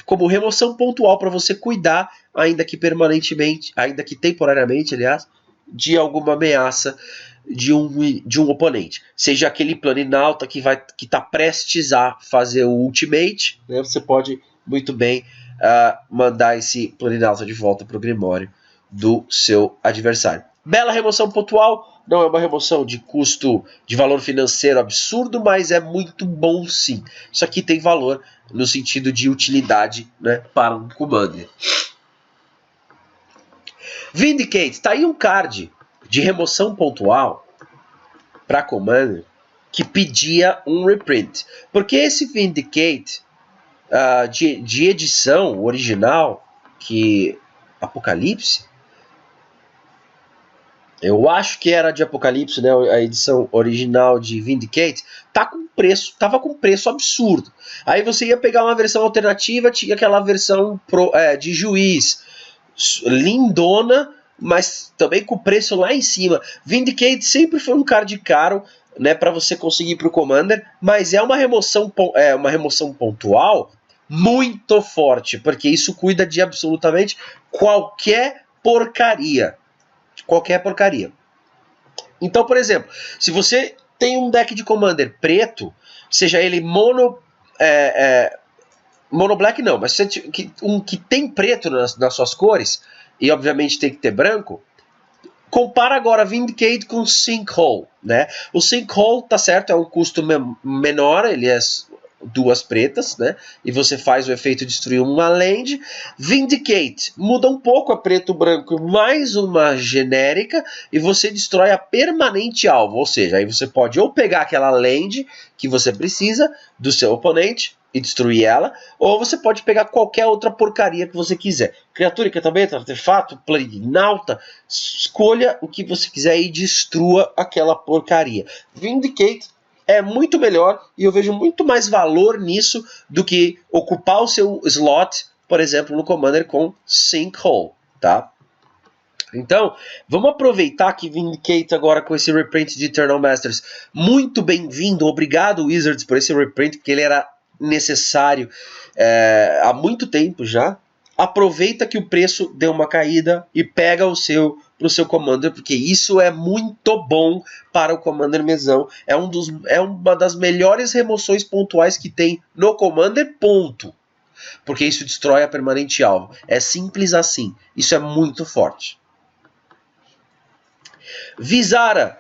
como remoção pontual para você cuidar, ainda que permanentemente, ainda que temporariamente, aliás, de alguma ameaça de um oponente. Seja aquele Planinauta que está prestes a fazer o ultimate, né? Você pode muito bem mandar esse Planinauta de volta para o Grimório do seu adversário. Bela remoção pontual, não é uma remoção de custo, de valor financeiro absurdo, mas é muito bom sim. Isso aqui tem valor no sentido de utilidade, né, para um Commander. Vindicate, está aí um card de remoção pontual para Commander que pedia um reprint. Porque esse Vindicate de edição original, que Apocalipse, eu acho que era de Apocalipse, né, a edição original de Vindicate, tava com preço absurdo. Aí você ia pegar uma versão alternativa, tinha aquela versão de Juiz, lindona, mas também com preço lá em cima. Vindicate sempre foi um card caro, né, para você conseguir para o Commander, mas é uma remoção pontual muito forte, porque isso cuida de absolutamente qualquer porcaria. Então, por exemplo, se você tem um deck de Commander preto, seja ele mono black não, mas um que tem preto nas suas cores, e obviamente tem que ter branco, compara agora Vindicate com Sinkhole, né? O Sinkhole, tá certo, é um custo menor, ele é 2 pretas, né? E você faz o efeito de destruir uma land. Vindicate muda um pouco a preto-branco, mais uma genérica, e você destrói a permanente alvo, ou seja, aí você pode ou pegar aquela land que você precisa do seu oponente e destruir ela, ou você pode pegar qualquer outra porcaria que você quiser. Criatura, encantamento, artefato, Planinauta, escolha o que você quiser e destrua aquela porcaria. Vindicate é muito melhor e eu vejo muito mais valor nisso do que ocupar o seu slot, por exemplo, no Commander com Sinkhole, tá? Então, vamos aproveitar que Vindicate agora com esse reprint de Eternal Masters. Muito bem-vindo, obrigado Wizards por esse reprint, porque ele era necessário há muito tempo já. Aproveita que o preço deu uma caída e pega pro seu Commander, porque isso é muito bom para o Commander mesão. É uma das melhores remoções pontuais que tem no Commander, ponto. porque isso destrói a permanente alvo. É simples assim. Isso é muito forte. Visara.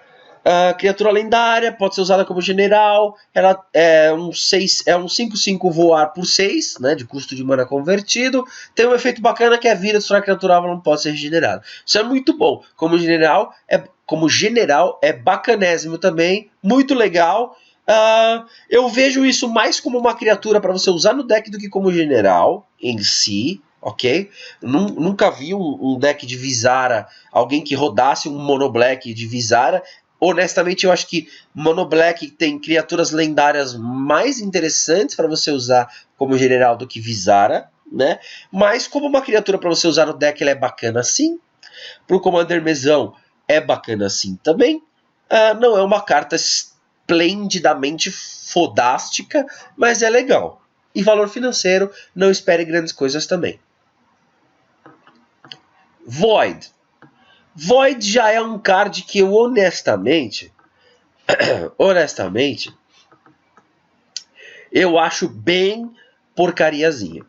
Criatura lendária, pode ser usada como general. Ela é um 5/5 voar por 6, né, de custo de mana convertido. Tem um efeito bacana que é a vida destrói a criatura alvo, não pode ser regenerada. Isso é muito bom. Como general é bacanésimo também, muito legal. Eu vejo isso mais como uma criatura para você usar no deck do que como general em si. Ok? Nunca vi um deck de Visara, alguém que rodasse um Mono Black de Visara. Honestamente, eu acho que Mono Black tem criaturas lendárias mais interessantes para você usar como general do que Visara, né? Mas como uma criatura para você usar no deck, ela é bacana sim. Para o Commander mesão, é bacana sim também. Não é uma carta esplendidamente fodástica, mas é legal. E valor financeiro, não espere grandes coisas também. Void. Void já é um card que eu honestamente, eu acho bem porcariazinha.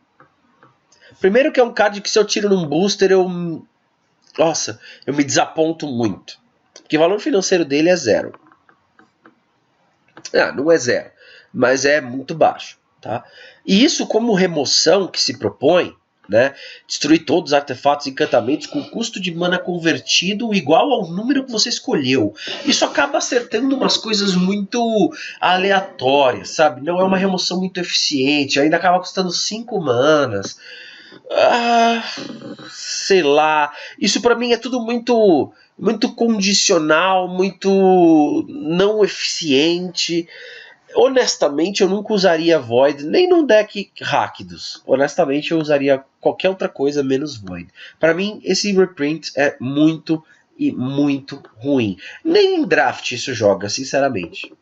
Primeiro que é um card que se eu tiro num booster, eu me desaponto muito. Porque o valor financeiro dele é 0. Não é 0, mas é muito baixo. Tá? E isso como remoção que se propõe, né? Destruir todos os artefatos e encantamentos com custo de mana convertido igual ao número que você escolheu. Isso acaba acertando umas coisas muito aleatórias, sabe? Não é uma remoção muito eficiente, ainda acaba custando 5 manas. Sei lá. Isso pra mim é tudo muito condicional, muito não eficiente. Honestamente, eu nunca usaria Void, nem num deck Rakdos. Honestamente, eu usaria qualquer outra coisa menos Void. Para mim, esse reprint é muito e muito ruim. Nem em draft isso joga, sinceramente.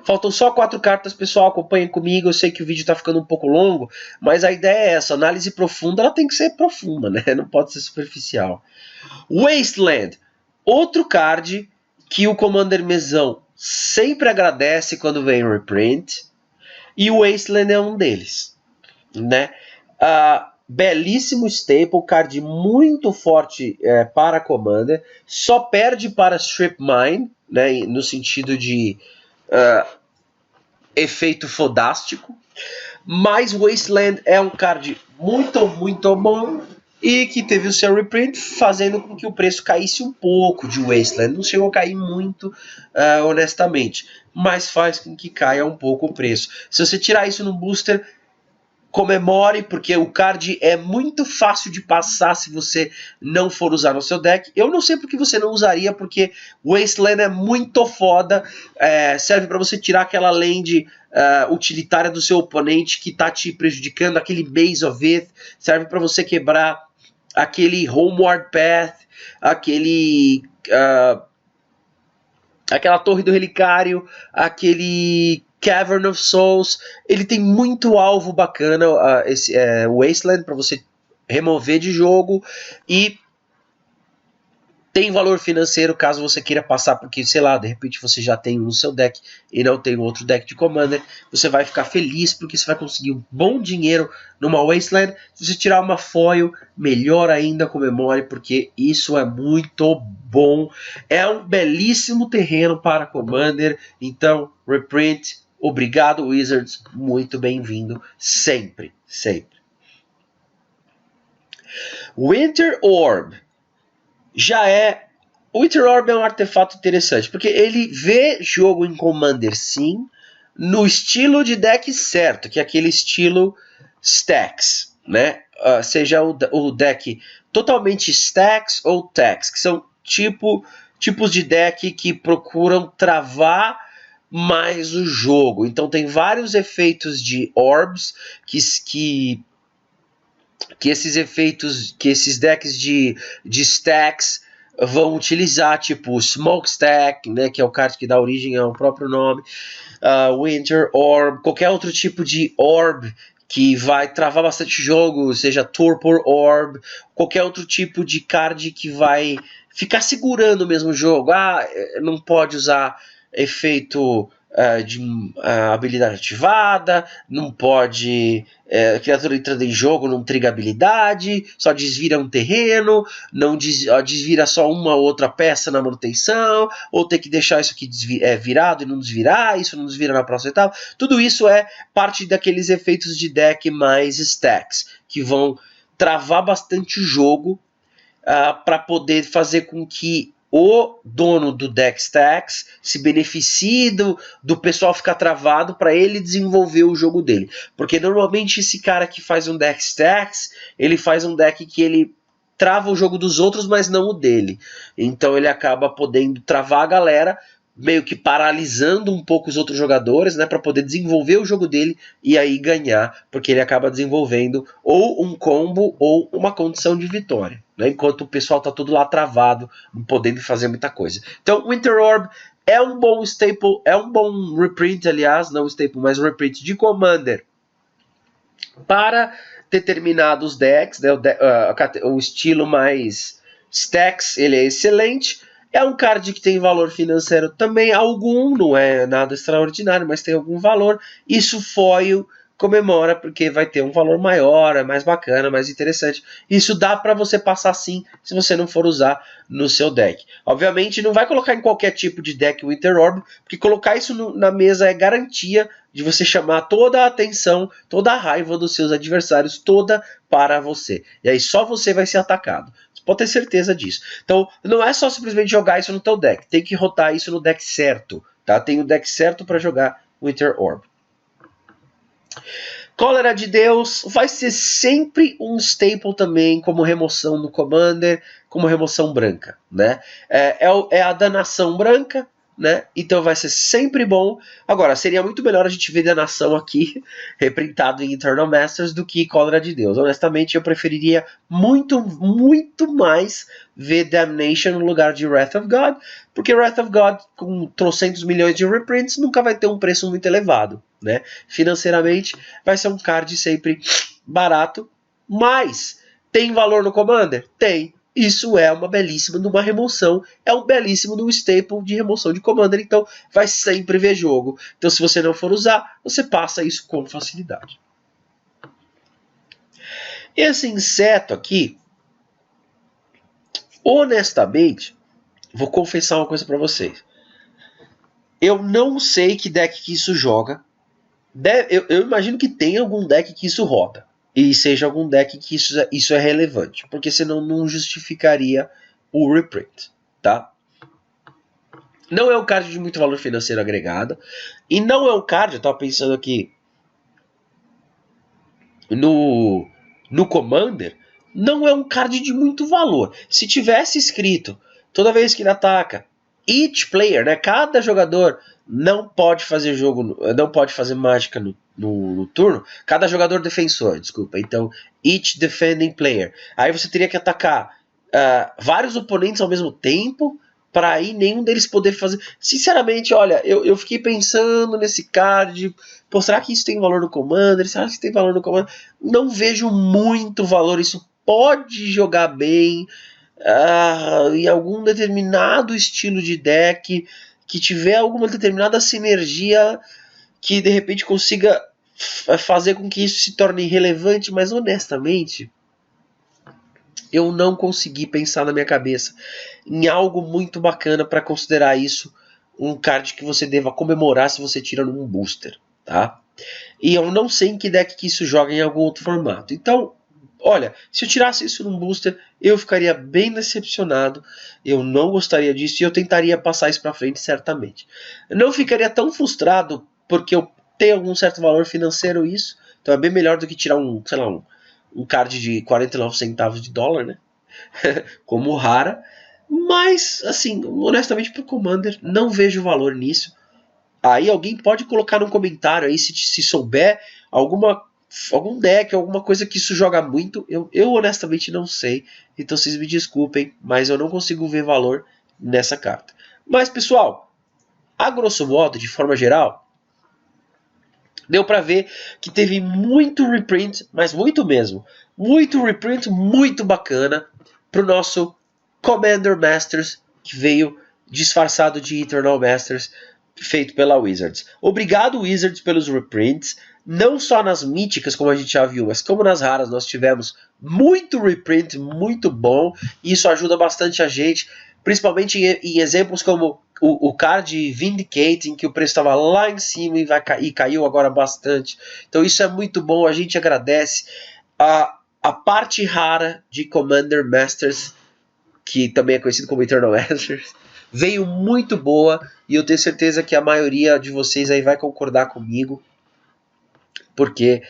Faltam só 4 cartas, pessoal, acompanhem comigo. Eu sei que o vídeo está ficando um pouco longo, mas a ideia é essa. A análise profunda, ela tem que ser profunda, né? Não pode ser superficial. Wasteland. Outro card que o Commander mesão sempre agradece quando vem reprint, e o Wasteland é um deles, né? Belíssimo staple, card muito forte para Commander, só perde para Strip Mine, né, no sentido de efeito fodástico, mas Wasteland é um card muito bom e que teve o seu reprint, fazendo com que o preço caísse um pouco de Wasteland. Não chegou a cair muito, honestamente, mas faz com que caia um pouco o preço. Se você tirar isso no booster, comemore, porque o card é muito fácil de passar se você não for usar no seu deck. Eu não sei porque você não usaria, porque Wasteland é muito foda, serve para você tirar aquela land utilitária do seu oponente que está te prejudicando, aquele Base of It, serve para você quebrar aquele Homeward Path, aquela Torre do Relicário, aquele Cavern of Souls. Ele tem muito alvo bacana, esse Wasteland, para você remover de jogo, e tem valor financeiro caso você queira passar, porque, sei lá, de repente você já tem um no seu deck e não tem outro deck de Commander. Você vai ficar feliz porque você vai conseguir um bom dinheiro numa Wasteland. Se você tirar uma foil, melhor ainda, comemore, porque isso é muito bom. É um belíssimo terreno para Commander. Então, reprint, obrigado Wizards, muito bem-vindo, sempre, sempre. Winter Orb. O Winter Orb é um artefato interessante, porque ele vê jogo em Commander sim, no estilo de deck certo, que é aquele estilo Stacks, né? Seja o deck totalmente Stacks ou Tax, que são tipos de deck que procuram travar mais o jogo. Então tem vários efeitos de Orbs que esses decks de stacks vão utilizar, tipo Smokestack, né, que é o card que dá origem ao próprio nome, Winter Orb, qualquer outro tipo de Orb que vai travar bastante jogo, seja Torpor Orb, qualquer outro tipo de card que vai ficar segurando o mesmo jogo. Não pode usar efeito habilidade ativada, não pode... criatura entrando em jogo não triga habilidade, só desvira um terreno, não desvira só uma ou outra peça na manutenção, ou tem que deixar isso aqui virado e não desvirar, isso não desvira na próxima etapa. Tudo isso é parte daqueles efeitos de deck mais stacks, que vão travar bastante o jogo para poder fazer com que o dono do deck stacks se beneficie do pessoal ficar travado para ele desenvolver o jogo dele. Porque normalmente esse cara que faz um deck stacks, ele faz um deck que ele trava o jogo dos outros, mas não o dele. Então ele acaba podendo travar a galera, meio que paralisando um pouco os outros jogadores, né, para poder desenvolver o jogo dele e aí ganhar, porque ele acaba desenvolvendo ou um combo ou uma condição de vitória, né, enquanto o pessoal tá tudo lá travado, não podendo fazer muita coisa. Então, Winter Orb é um bom staple, é um bom reprint, aliás, não staple, mas reprint de Commander para determinados decks, né, o estilo mais stacks, ele é excelente. É um card que tem valor financeiro também, algum, não é nada extraordinário, mas tem algum valor. Isso foil comemora, porque vai ter um valor maior, é mais bacana, mais interessante. Isso dá para você passar sim, se você não for usar no seu deck. Obviamente não vai colocar em qualquer tipo de deck Winter Orb, porque colocar isso na mesa é garantia de você chamar toda a atenção, toda a raiva dos seus adversários, toda para você. E aí só você vai ser atacado. Pode ter certeza disso. Então, não é só simplesmente jogar isso no teu deck. Tem que rotar isso no deck certo. Tá? Tem o deck certo para jogar Winter Orb. Cólera de Deus vai ser sempre um staple também, como remoção no Commander, como remoção branca. Né? É a danação branca, né? Então vai ser sempre bom. Agora, seria muito melhor a gente ver danação aqui reprintado em Eternal Masters do que Cólera de Deus. Honestamente, eu preferiria muito, muito mais ver Damnation no lugar de Wrath of God, porque Wrath of God, com trocentos milhões de reprints, nunca vai ter um preço muito elevado, né? Financeiramente, vai ser um card sempre barato, mas tem valor no Commander? Tem. Isso é uma belíssima de uma remoção, é um belíssimo de um staple de remoção de Commander, então vai sempre ver jogo. Então se você não for usar, você passa isso com facilidade. Esse inseto aqui, honestamente, vou confessar uma coisa para vocês. Eu não sei que deck que isso joga. Eu imagino que tem algum deck que isso roda. E seja algum deck que isso é relevante. Porque senão não justificaria o reprint. Tá? Não é um card de muito valor financeiro agregado. E não é um card, eu estava pensando aqui no Commander, não é um card de muito valor. Se tivesse escrito, toda vez que ele ataca, each player, né, cada jogador não pode fazer não pode fazer mágica no turno, cada jogador defensor, desculpa, então each defending player, aí você teria que atacar vários oponentes ao mesmo tempo, para aí nenhum deles poder fazer. Sinceramente, olha, eu fiquei pensando nesse card, pô, será que isso tem valor no Commander? Será que isso tem valor no Commander? Não vejo muito valor, isso pode jogar bem em algum determinado estilo de deck, que tiver alguma determinada sinergia que de repente consiga fazer com que isso se torne relevante, mas honestamente eu não consegui pensar na minha cabeça em algo muito bacana para considerar isso um card que você deva comemorar se você tira num booster, tá? E eu não sei em que deck que isso joga em algum outro formato. Então, olha, se eu tirasse isso num booster, eu ficaria bem decepcionado, eu não gostaria disso e eu tentaria passar isso para frente certamente. Eu não ficaria tão frustrado porque eu tenho algum certo valor financeiro isso, então é bem melhor do que tirar sei lá, um card de 49 centavos de dólar, né? Como rara. Mas, assim, honestamente, pro Commander, não vejo valor nisso. Aí alguém pode colocar no comentário aí se souber algum deck, alguma coisa que isso joga muito. Eu honestamente não sei. Então vocês me desculpem, mas eu não consigo ver valor nessa carta. Mas, pessoal, a grosso modo, de forma geral, deu para ver que teve muito reprint, mas muito mesmo. Muito reprint, muito bacana pro nosso Commander Masters, que veio disfarçado de Eternal Masters. feito pela Wizards. Obrigado, Wizards, pelos reprints. Não só nas míticas, como a gente já viu, mas como nas raras nós tivemos muito reprint, muito bom. E isso ajuda bastante a gente, principalmente em exemplos como o card Vindicating, que o preço estava lá em cima e caiu agora bastante. Então isso é muito bom, a gente agradece. A parte rara de Commander Masters, que também é conhecido como Eternal Masters, veio muito boa e eu tenho certeza que a maioria de vocês aí vai concordar comigo, porque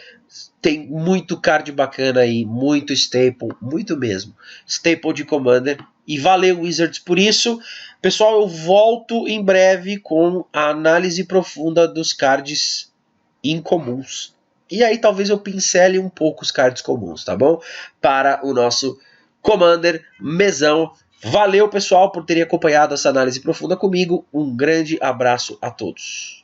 tem muito card bacana aí, muito staple, muito mesmo, staple de Commander, e valeu Wizards por isso. Pessoal, eu volto em breve com a análise profunda dos cards incomuns, e aí talvez eu pincele um pouco os cards comuns, tá bom? Para o nosso Commander mesão. Valeu pessoal por terem acompanhado essa análise profunda comigo, um grande abraço a todos.